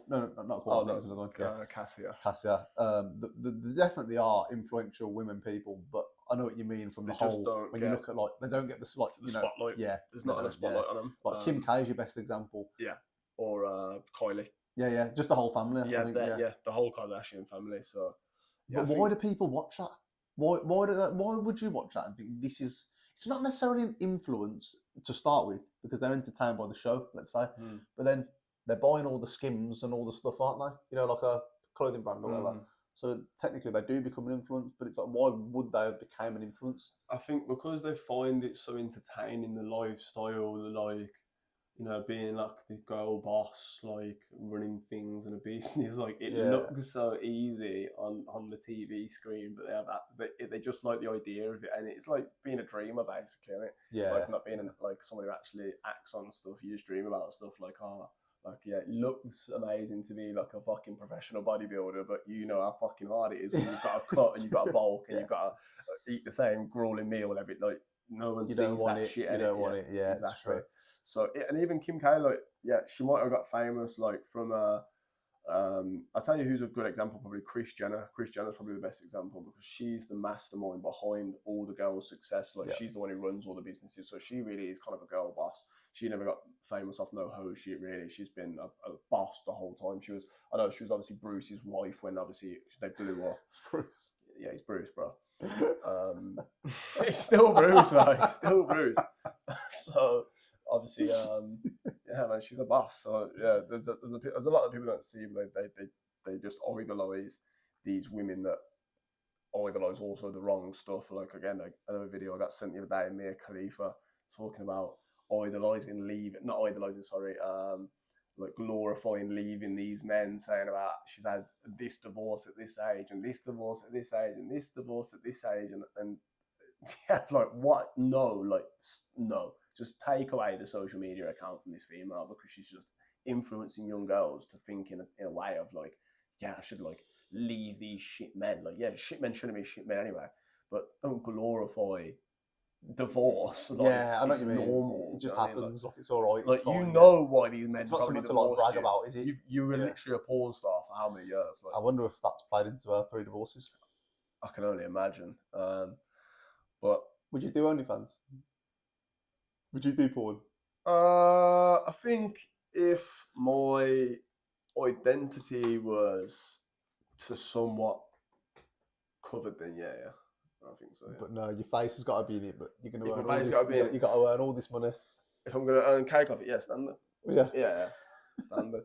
No, not Courtney.
Oh, no.
There's another one. Yeah.
Cassia.
There definitely are influential women people, but I know what you mean from the whole. When you look at like, they don't get the
spotlight.
Yeah,
there's not enough spotlight on them.
Like Kim K is your best example.
Yeah, or Kylie.
Yeah, just the whole family.
Yeah,
I think,
the whole Kardashian family. So,
yeah, but why do people watch that? Why would you watch that and think this is? It's not necessarily an influence to start with, because they're entertained by the show, let's say, but then they're buying all the skims and all the stuff, aren't they? Like a clothing brand or whatever. So technically they do become an influence, but it's like, why would they have become an influence?
I think because they find it so entertaining, the lifestyle, being like the girl boss, like running things in a business, like it looks so easy on the TV screen, but they just like the idea of it, and it's like being a dreamer, basically, isn't it?
Yeah.
Like not being like someone who actually acts on stuff. You just dream about stuff like, it looks amazing to be like a fucking professional bodybuilder, but you know how fucking hard it is when you've got to cut and you've got to bulk and you've got to eat the same grueling meal every, like, no one sees that shit.
You don't want it, yeah,
exactly. So, and even Kim K, like, she might have got famous, like, from I'll tell you who's a good example, probably Kris Jenner. Kris Jenner's probably the best example, because she's the mastermind behind all the girls' success. Like, she's the one who runs all the businesses, so she really is kind of a girl boss. She never got famous off no hoe shit, really. She's been a boss the whole time. She was obviously Bruce's wife when obviously they blew up.
Bruce.
Yeah, he's Bruce, bro. It's still bruised, man. It's still bruised. So obviously, yeah, man, she's a boss. So yeah, there's a lot of people that see they just idolize these women that idolize also the wrong stuff. Like again, like, another video I got sent the other day, Mia Khalifa talking about idolizing not idolizing, sorry, like glorifying leaving these men, saying about she's had this divorce at this age and this divorce at this age and this divorce at this age and yeah, like what? No, like no. Just take away the social media account from this female because she's just influencing young girls to think in a way of like, yeah, I should like leave these shit men. Like, yeah, shit men shouldn't be shit men anyway, but don't glorify divorce. Like,
yeah, I know what you mean.
Normal.
It just
you know what I mean?
happens. Like it's all right.
Like
It's fine,
you know why these men
it's not
probably
something to like
divorced
brag
you.
about, is it?
You were
Yeah.
literally a porn star for how many years? Like,
I wonder if that's played into her 3 divorces.
I can only imagine. But
Would you do OnlyFans? Would you do porn?
I think if my identity was to somewhat covered, then yeah, I think so. Yeah.
But no, your face has got to be in it. But you're going to
If
earn
my
all
face
this.
gotta be in
You got to earn all this money.
If I'm gonna earn cake off it, yeah, standard.
Yeah.
Yeah, standard.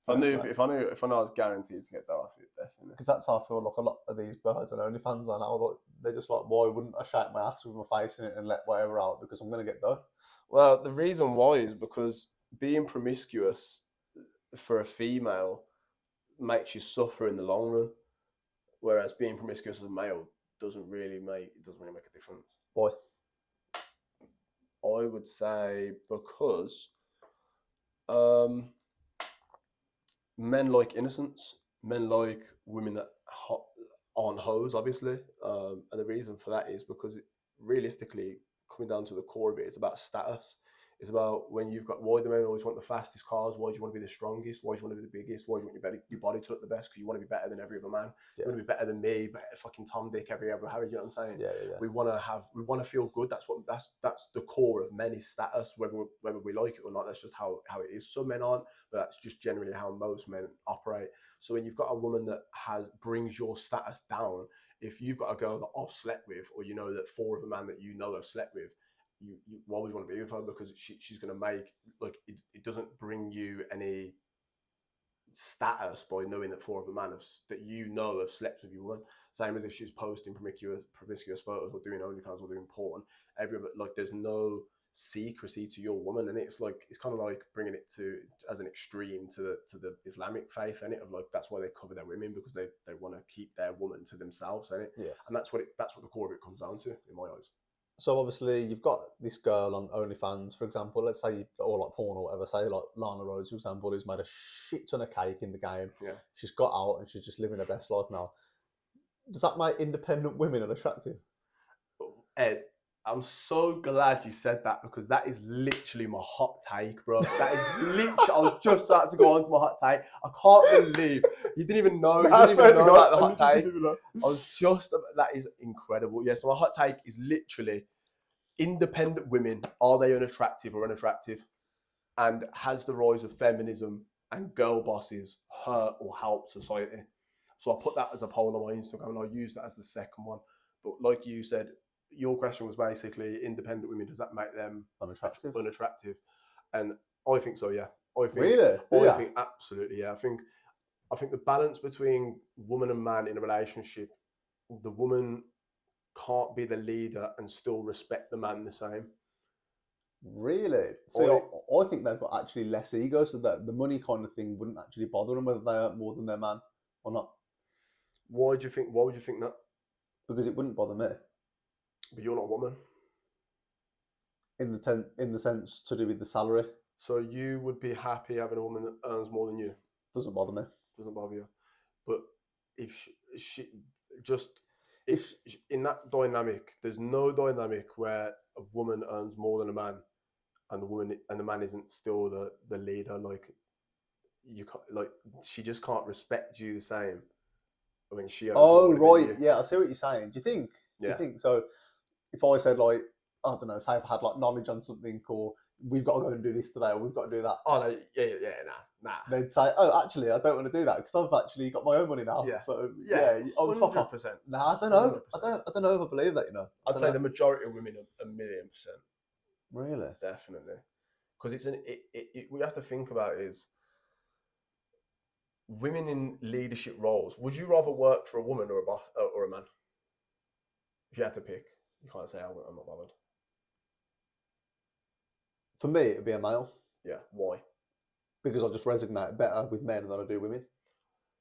If I knew I was guaranteed to get that off it, definitely.
Because that's how I feel like a lot of these birds and OnlyFans are now. Like, they're just like, why wouldn't I shake my ass with my face in it and let whatever out because I'm going to get done?
Well, the reason why is because being promiscuous for a female makes you suffer in the long run, whereas being promiscuous as a male doesn't really make a difference.
Why?
I would say because men like innocence, men like women that aren't hoes, obviously, and the reason for that is because realistically, coming down to the core of it, it's about status. It's about when you've got why do men always want the fastest cars? Why do you want to be the strongest? Why do you want to be the biggest? Why do you want your body to look the best? Because you want to be better than every other man.
Yeah.
You want to be better than me, better fucking Tom, Dick, every other Harry. You know what I'm saying?
Yeah.
We want to feel good. That's the core of men is status, whether we like it or not. That's just how it is. Some men aren't, but that's just generally how most men operate. So when you've got a woman that brings your status down, if you've got a girl that I've slept with, or you know that 4 of a man that you know have slept with, you always want to be with her because she's going to make like it doesn't bring you any status by knowing that 4 of a man that you know have slept with you woman. Same as if she's posting promiscuous photos or doing OnlyFans or doing porn. Like there's no secrecy to your woman, and it's kind of like bringing it to as an extreme to the Islamic faith, and of like that's why they cover their women because they want to keep their woman to themselves, and that's what the core of it comes down to in my eyes.
So obviously you've got this girl on OnlyFans, for example, let's say, or like porn or whatever, say like Lana Rhodes, for example, who's made a shit ton of cake in the game.
Yeah.
She's got out and she's just living her best life now. Does that make independent women unattractive?
Ed, I'm so glad you said that because that is literally my hot take, bro. That is literally, I was just about to go on to my hot take. I can't believe you didn't even know, about the hot take. That is incredible. Yeah, so my hot take is literally independent women, are they unattractive or unattractive? And has the rise of feminism and girl bosses hurt or helped society? So I put that as a poll on my Instagram and I used that as the second one. But like you said, your question was basically independent women, does that make them unattractive? And I think so, yeah. I think absolutely, yeah. I think the balance between woman and man in a relationship, the woman can't be the leader and still respect the man the same.
Really? So I think they've got actually less ego, so that the money kind of thing wouldn't actually bother them whether they earn more than their man or not.
Why would you think that?
Because it wouldn't bother me.
But you're not a woman.
In the sense to do with the salary.
So you would be happy having a woman that earns more than you?
Doesn't bother me.
Doesn't bother you. But if in that dynamic, there's no dynamic where a woman earns more than a man, and the man isn't still the leader. Like you can't, like she just can't respect you the same when she.
Oh right, yeah, I see what you're saying. Do you think? So if I said like I don't know, say I've had like knowledge on something, or we've got to go and do this today, or we've got to do that.
Oh no, yeah, nah.
They'd say, "Oh, actually, I don't want to do that because I've actually got my own money now."
Yeah.
So
Yeah,
oh, fuck off.
100%.
Nah, I don't know.
100%.
I don't know if I believe that.
I'd say the majority of women are 1,000,000%.
Really.
Definitely, because we have to think about is women in leadership roles. Would you rather work for a woman or a man? If you had to pick, you can't say I'm not bothered.
For me, it'd be a male.
Yeah, why?
Because I just resonate better with men than I do women.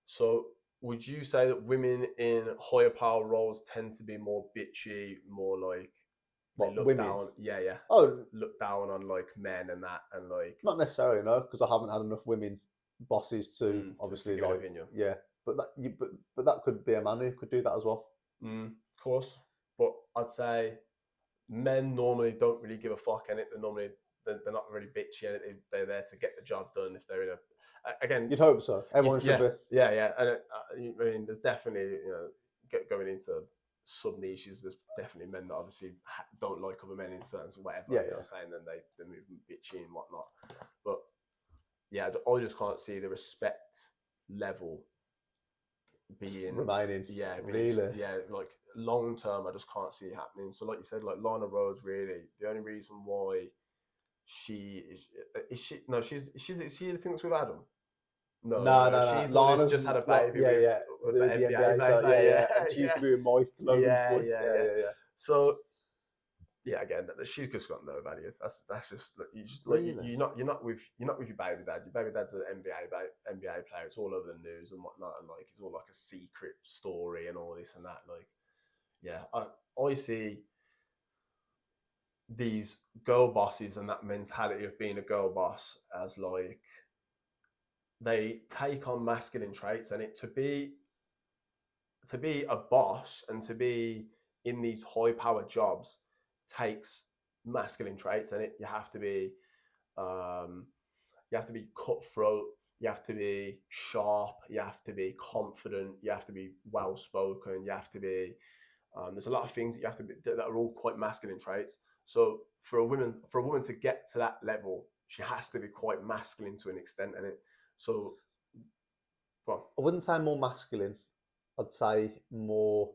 So, would you say that women in higher power roles tend to be more bitchy, more like they look
women?
down? Yeah.
Oh,
look down on like men and that, and like
not necessarily, no, because I haven't had enough women bosses to obviously
give an
like
opinion.
Yeah, but that could be a man who could do that as well.
Of course, but I'd say men normally don't really give a fuck in it. They're not really bitchy in it. They're there to get the job done. If they're in again,
you'd hope so. Everyone should be.
Yeah, and I mean, there's definitely going into sub niches. There's definitely men that obviously don't like other men in certain whatever.
Yeah,
you know what I'm saying, then they move bitchy and whatnot. But yeah, I just can't see the respect level being
remaining.
really, like long term. I just can't see it happening. So like you said, like Lana Rhodes, really the only reason why she is she the thing that's with Adam. No. She's
Lana's
just had a baby with the NBA
so,
player.
And she used to be with Mike Logan's boy. Yeah.
So yeah, again, she's just got no value. That's just you just like
Really?
you're not with your baby dad. Your baby dad's an NBA player. It's all over the news and whatnot, and like it's all like a secret story and all this and that. Like, yeah, I see these girl bosses and that mentality of being a girl boss as like they take on masculine traits, and it to be a boss and to be in these high powered jobs takes masculine traits, and you have to be cutthroat, you have to be sharp, you have to be confident, you have to be well spoken, you have to be there's a lot of things that you have to be that are all quite masculine traits. So for a woman to get to that level, she has to be quite masculine to an extent, and so well,
I wouldn't say more masculine. I'd say more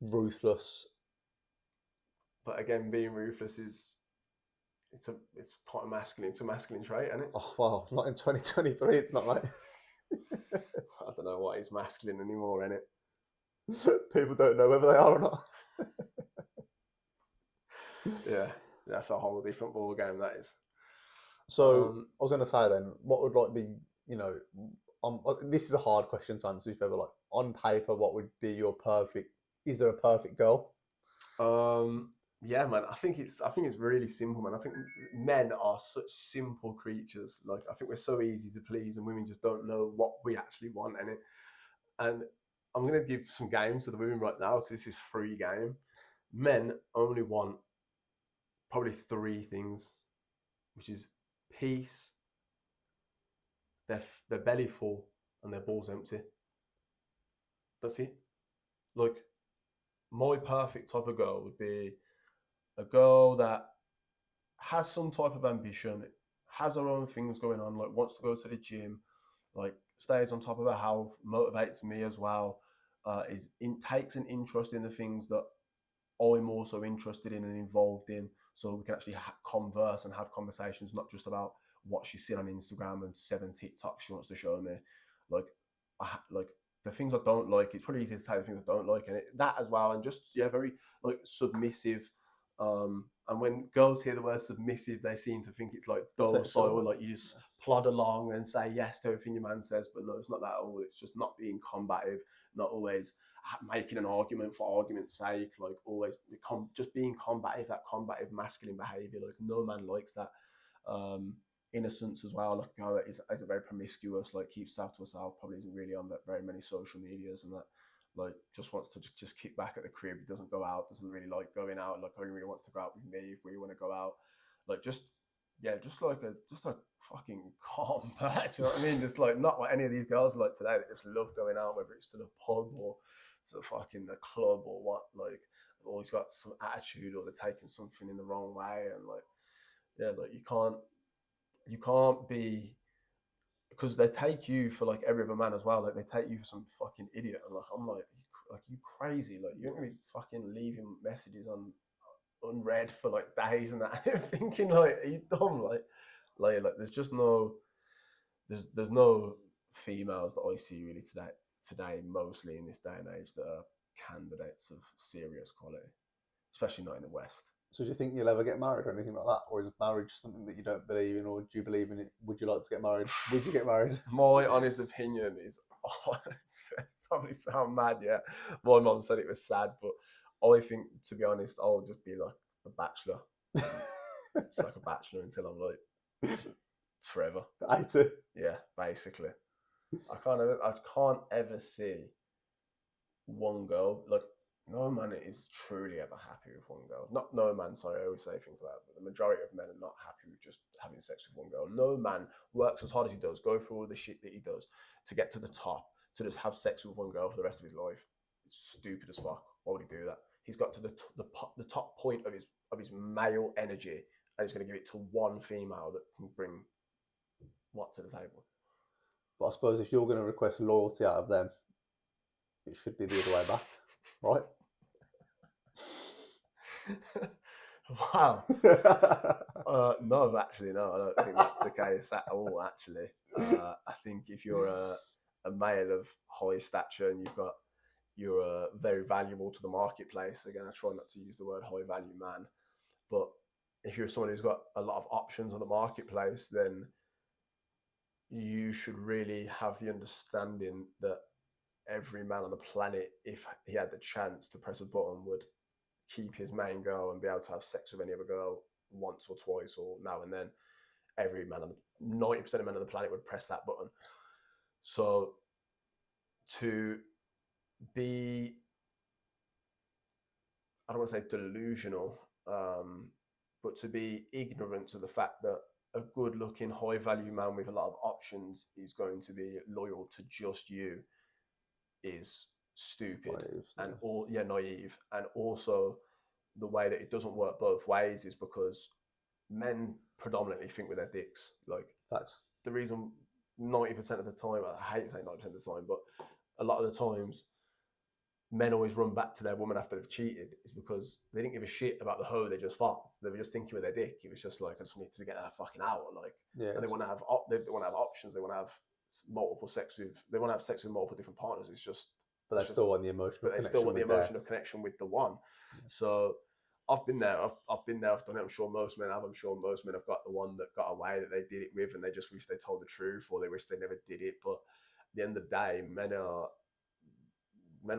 ruthless.
But again, being ruthless is it's quite a masculine trait, isn't it?
Oh well, not in 2023. It's not, right.
I don't know what is masculine anymore, innit?
People don't know whether they are or not.
Yeah, that's a whole different ball game. That is.
So I was going to say then, what would like be, this is a hard question to answer. If ever like on paper, what would be your perfect? Is there a perfect girl?
Yeah, man. I think it's really simple, man. I think men are such simple creatures. Like I think we're so easy to please, and women just don't know what we actually want in it. And I'm gonna give some games to the women right now because this is free game. Men only want probably 3 things, which is peace, their belly full, and their balls empty. That's it. Like my perfect type of girl would be a girl that has some type of ambition, has her own things going on, like wants to go to the gym, like stays on top of her health, motivates me as well, takes an interest in the things that I'm also interested in and involved in, so we can actually converse and have conversations, not just about what she's seen on Instagram and 7 TikToks she wants to show me. Like the things I don't like, it's pretty easy to say the things I don't like, and that as well, and just very like submissive. And when girls hear the word submissive, they seem to think it's like docile, like you just plod along and say yes to everything your man says. But no, it's not that at all. It's just not being combative, not always making an argument for argument's sake, like always just being combative, that combative masculine behavior. Like no man likes that. Innocence as well. Like a girl that is a very promiscuous, like keeps herself to herself, probably isn't really on very many social medias and that. Like just wants to just kick back at the crib. He doesn't go out. Doesn't really like going out. Like only really wants to go out with me if we want to go out. Like just like a fucking calm patch. You know what I mean? Just like not like any of these girls like today that just love going out, whether it's to the pub or to fucking the club or what. Like always got some attitude, or they're taking something in the wrong way, and like, yeah, like you can't be, because they take you for like every other man as well. Like they take you for some fucking idiot, and like I'm like you crazy, like you're gonna be fucking leaving messages on unread for like days and that, thinking like, are you dumb? Like there's just no, there's no females that I see really today, mostly in this day and age, that are candidates of serious quality, especially not in the West.
So do you think you'll ever get married or anything like that? Or is marriage something that you don't believe in, or do you believe in it? Would you like to get married? Would you get married?
My honest opinion is, it's probably sound mad, yeah. My mum said it was sad, but I think, to be honest, I'll just be like a bachelor. It's like a bachelor until I'm like forever.
80.
Yeah, basically. I can't ever see one girl, like, no man is truly ever happy with one girl. Not no man, sorry, I always say things like that, but the majority of men are not happy with just having sex with one girl. No man works as hard as he does, go through all the shit that he does to get to the top, to just have sex with one girl for the rest of his life. It's stupid as fuck. Why would he do that? He's got to the top point of his male energy, and he's going to give it to one female that can bring what to the table.
But I suppose if you're going to request loyalty out of them, it should be the other way back, right?
Wow. No, actually, no. I don't think that's the case at all. Actually, I think if you're a male of high stature and you're very valuable to the marketplace. Again, I try not to use the word high value man, but if you're someone who's got a lot of options on the marketplace, then you should really have the understanding that every man on the planet, if he had the chance to press a button, would keep his main girl and be able to have sex with any other girl once or twice or now and then. Every man, 90% of men on the planet would press that button. So to be, I don't want to say delusional, but to be ignorant to the fact that a good-looking, high-value man with a lot of options is going to be loyal to just you is stupid. Naive, and naive. And also, the way that it doesn't work both ways is because men predominantly think with their dicks. Like,
facts.
The reason 90% of the time, I hate saying 90% of the time, but a lot of the times, men always run back to their woman after they've cheated is because they didn't give a shit about the hoe they just fucked. They were just thinking with their dick. It was just like, I just need to get her fucking out. Like, yeah, and they want to have options. They want to have multiple sex with. They want to have sex with multiple different partners. It's just.
But they still want the emotional.
But they still want the emotional connection with the one. Yeah. So I've been there. I've been there. I've done it. I'm sure most men have. I'm sure most men have got the one that got away that they did it with, and they just wish they told the truth, or they wish they never did it. But at the end of the day, men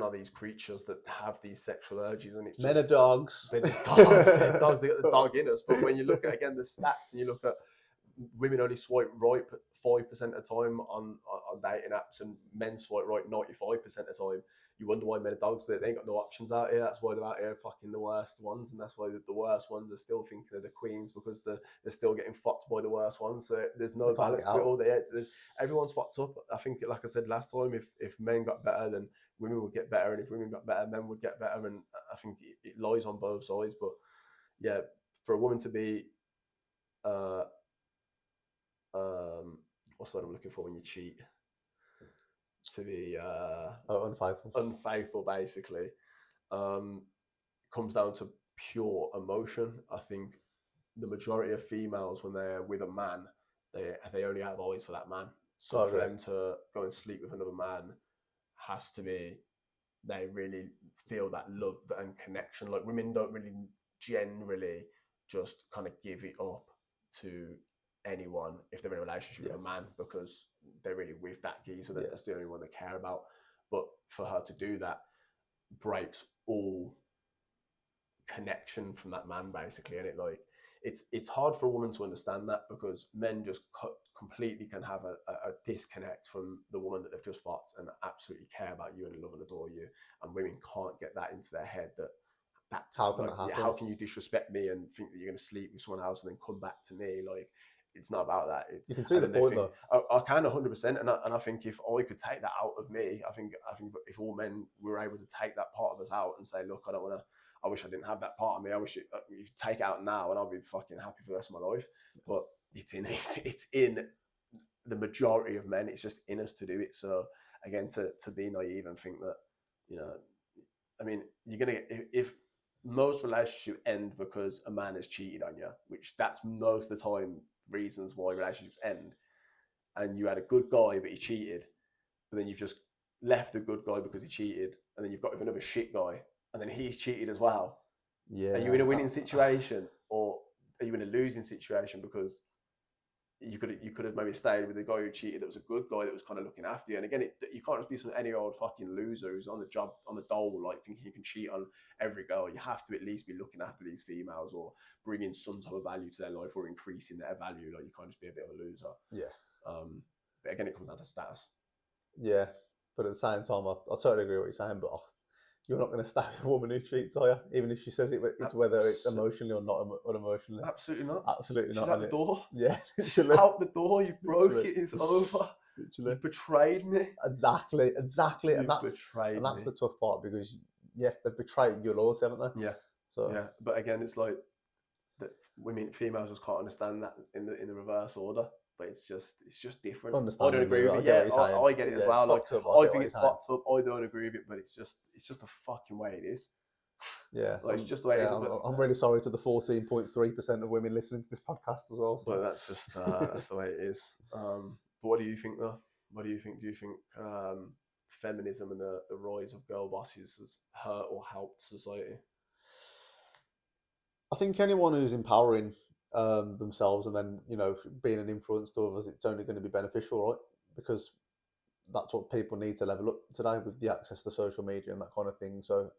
are these creatures that have these sexual urges, and it's
men are dogs.
They're just dogs. They're dogs. They got the dog in us. But when you look at again the stats, and you look at women only swipe right 5% of the time on dating apps, and men swipe right 95% of the time. You wonder why men are dogs. They ain't got no options out here. That's why they're out here fucking the worst ones, and that's why the worst ones are still thinking they're the queens because they're still getting fucked by the worst ones. So there's no balance to it all. Everyone's fucked up. I think, like I said last time, if men got better, then women would get better, and if women got better, men would get better. And I think it lies on both sides. But yeah, for a woman to be, what's the word I'm looking for when you cheat? To be unfaithful basically, comes down to pure emotion. I think the majority of females, when they're with a man, they only have eyes for that man. So for them to go and sleep with another man has to be, they really feel that love and connection. Like, women don't really generally just kind of give it up to anyone if they're in a relationship with a man, because they're really with that geezer, that's the only one they care about. But for her to do that breaks all connection from that man basically, and it's hard for a woman to understand that, because men just completely can have a disconnect from the woman that they've just fucked and absolutely care about you and love and adore you, and women can't get that into their head that
how can that happen?
How can you disrespect me and think that you're going to sleep with someone else and then come back to me? Like, it's not about that.
You can see the point though.
I can 100%, and I think if I could take that out of me, I think if all men were able to take that part of us out and say, look, I I wish I didn't have that part of me. I wish you take it out now, and I'll be fucking happy for the rest of my life. But it's in the majority of men. It's just in us to do it. So again, to be naive and think that, you know, I mean, you're gonna get if most relationships end because a man has cheated on you, which that's most of the time reasons why relationships end. And you had a good guy, but he cheated, but then you've just left a good guy because he cheated, and then you've got another shit guy, and then he's cheated as well.
Yeah.
Are you in a winning situation, or are you in a losing situation because you could have maybe stayed with the guy who cheated that was a good guy that was kind of looking after you? And again, you can't just be any old fucking loser who's on the job, on the dole, like thinking you can cheat on every girl. You have to at least be looking after these females or bringing some type of value to their life or increasing their value. Like, you can't just be a bit of a loser.
Yeah.
But again, it comes down to status.
Yeah. But at the same time, I totally agree with what you're saying, but you're not going to stay with a woman who cheats, are you? Even if she says it's whether it's emotionally or not unemotionally.
Absolutely not.
Absolutely not.
She's out the door.
Yeah.
She's out the door. You've broke it. It's over.
Literally.
You've betrayed me.
Exactly.
You've
And that's
betrayed
the
me.
tough part, because they've betrayed your loyalty, haven't they?
Yeah.
So
yeah, but again, it's like that females just can't understand that in the reverse order. But it's just different. I don't agree with it. Yeah, I get it as well. Like, I think it's fucked up. I don't agree with it, but it's just the fucking way it is.
Yeah,
like, it's just the way it is.
I'm really sorry to the 14.3% of women listening to this podcast as well. So.
But that's just that's the way it is. But what do you think, though? What do you think? Do you think feminism and the rise of girl bosses has hurt or helped society?
I think anyone who's empowering themselves and then, you know, being an influence to others, it's only going to be beneficial, right? Because that's what people need to level up today with the access to social media and that kind of thing. So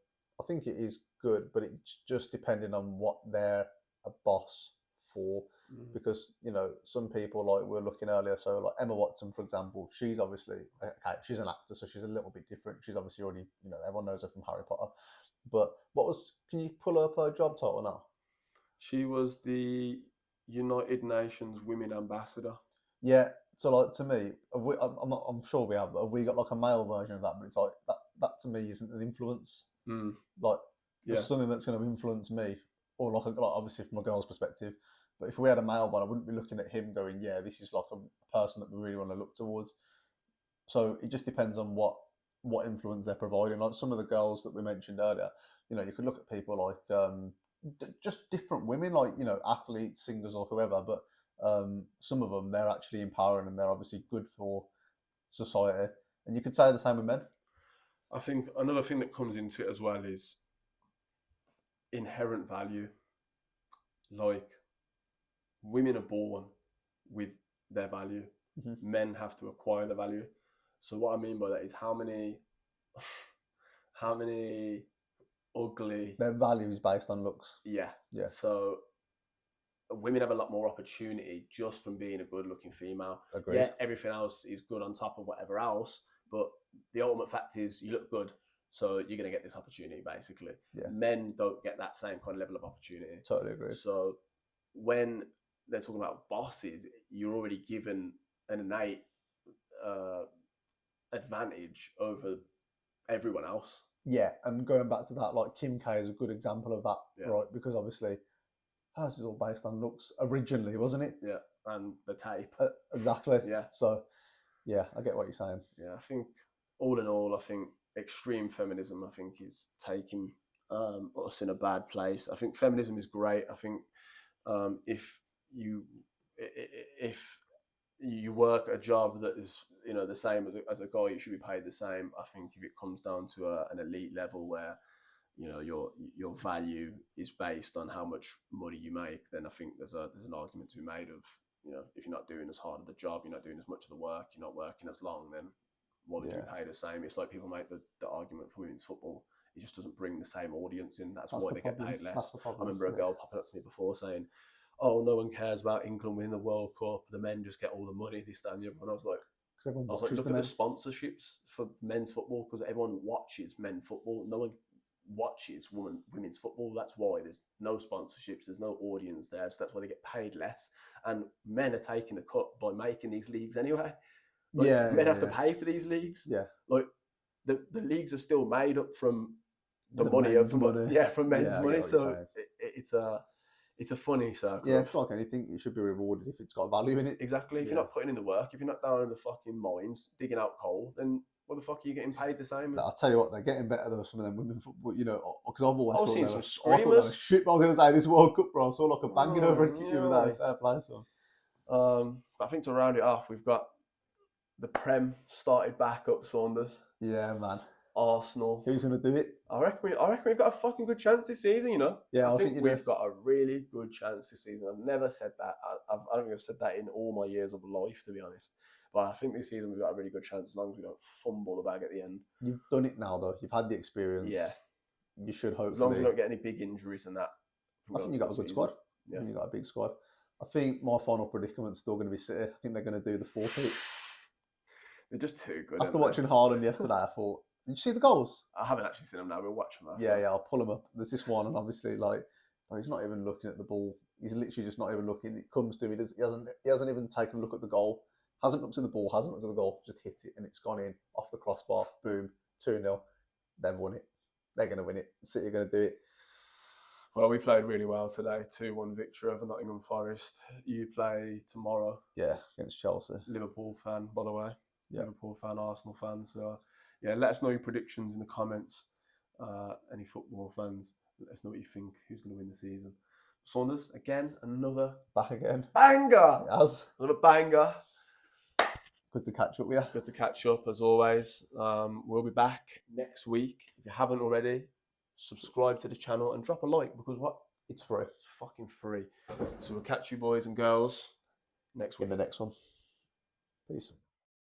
I think it is good, but it's just depending on what they're a boss for. Because, you know, some people, like we were looking earlier, so like Emma Watson, for example, she's obviously, okay, she's an actor, so she's a little bit different. She's obviously already, you know, everyone knows her from Harry Potter. But can you pull up her job title now?
She was the United Nations Women Ambassador.
Yeah, so like, to me, I'm sure we have, but have we got like a male version of that? But it's like that to me isn't an influence. Like, it's something that's going to influence me, or like obviously from a girl's perspective. But if we had a male one, I wouldn't be looking at him going, yeah, this is like a person that we really want to look towards. So it just depends on what influence they're providing. Like some of the girls that we mentioned earlier, you know, you could look at people like just different women, like, you know, athletes, singers, or whoever. But some of them, they're actually empowering and they're obviously good for society. And you could say the same with men.
I think another thing that comes into it as well is inherent value. Like, women are born with their value. Men have to acquire the value. So what I mean by that is how many ugly...
Their value is based on looks.
Yeah. So women have a lot more opportunity just from being a good-looking female.
Agreed.
Yeah, everything else is good on top of whatever else, but the ultimate fact is you look good, so you're going to get this opportunity, basically.
Yeah.
Men don't get that same kind of level of opportunity.
Totally agree.
So when they're talking about bosses, you're already given an innate advantage over everyone else.
Yeah, and going back to that, like Kim K is a good example of that, right? Because obviously hers is all based on looks originally, wasn't it?
Yeah, and the tape.
Exactly.
Yeah.
So, yeah, I get what you're saying.
Yeah, I think all in all, I think extreme feminism, I think, is taking us in a bad place. I think feminism is great. I think if you work a job that is, you know, the same as a guy, you should be paid the same. I think if it comes down to an elite level where, you know, your value is based on how much money you make, then I think there's an argument to be made of, you know, if you're not doing as hard of the job, you're not doing as much of the work, you're not working as long, then why would you be paid the same? It's like people make the argument for women's football. It just doesn't bring the same audience in. That's why they get paid less. I remember a girl popping up to me before saying, oh, no one cares about England winning the World Cup. The men just get all the money, this, that, and the other. And I was like, look at the sponsorships for men's football, because everyone watches men's football. No one watches women's football. That's why there's no sponsorships. There's no audience there. So that's why they get paid less. And men are taking the cut by making these leagues anyway. Like, men have to pay for these leagues.
Yeah.
Like, the leagues are still made up from the
The
money
men's
of
money.
yeah, from men's
Yeah, I get
money.
what you're
So
saying.
it's a funny circle.
Yeah,
of-
it's like anything. It should be rewarded if it's got value in it.
exactly. If
Yeah.
you're not putting in the work, if you're not down in the fucking mines digging out coal, then what the fuck are you getting paid the same as?
I'll tell you what, they're getting better though. Some of them women, you know, because I've always
I've
thought
seen
they
some
were, I thought they were
screamers.
shit. But I was gonna say this World Cup, bro. I saw like a banging over and kick the other
Yeah.
day. Fair play to them.
But I think to round it off, we've got the Prem started back up. Saunders,
Yeah, man.
Arsenal.
Who's gonna do it?
I reckon we've got a fucking good chance this season. You know.
Yeah,
I think
you
we've
do.
got a really good chance this season. I've never said that. I don't think I've said that in all my years of life, to be honest. But I think this season we've got a really good chance as long as we don't fumble the bag at the end.
You've done it now, though. You've had the experience.
Yeah.
You should
As long as
hopefully.
we don't get any big injuries and that.
I think you got a good squad.
Yeah.
I think you got a big squad. I think my final predicament's still going to be City. I think they're going to do the 4-peat.
They're just too good.
After
aren't they?
watching Haaland yesterday, I thought, did you see the goals?
I haven't actually seen them now. We'll watch them after.
Yeah, I'll pull them up. There's this one, and obviously, like, oh, he's not even looking at the ball. He's literally just not even looking. It comes to him. He hasn't even taken a look at the goal. Hasn't looked at the ball. Hasn't looked at the goal. Just hit it, and it's gone in off the crossbar. Boom, 2-0. They've won it. They're going to win it. City are going to do it.
Well, we played really well today. 2-1 victory over Nottingham Forest. You play tomorrow.
Yeah, against Chelsea.
Liverpool fan, by the way.
Yeah.
Liverpool fan, Arsenal fan. So, yeah, let us know your predictions in the comments. Any football fans, let us know what you think. Who's going to win the season? Saunders, again, another
Back again.
banger.
As
Another banger.
good to catch up with you.
Good to catch up as always. We'll be back next week. If you haven't already, subscribe to the channel and drop a like because what?
It's free.
It's fucking free. So we'll catch you boys and girls next week.
In the next one. Peace.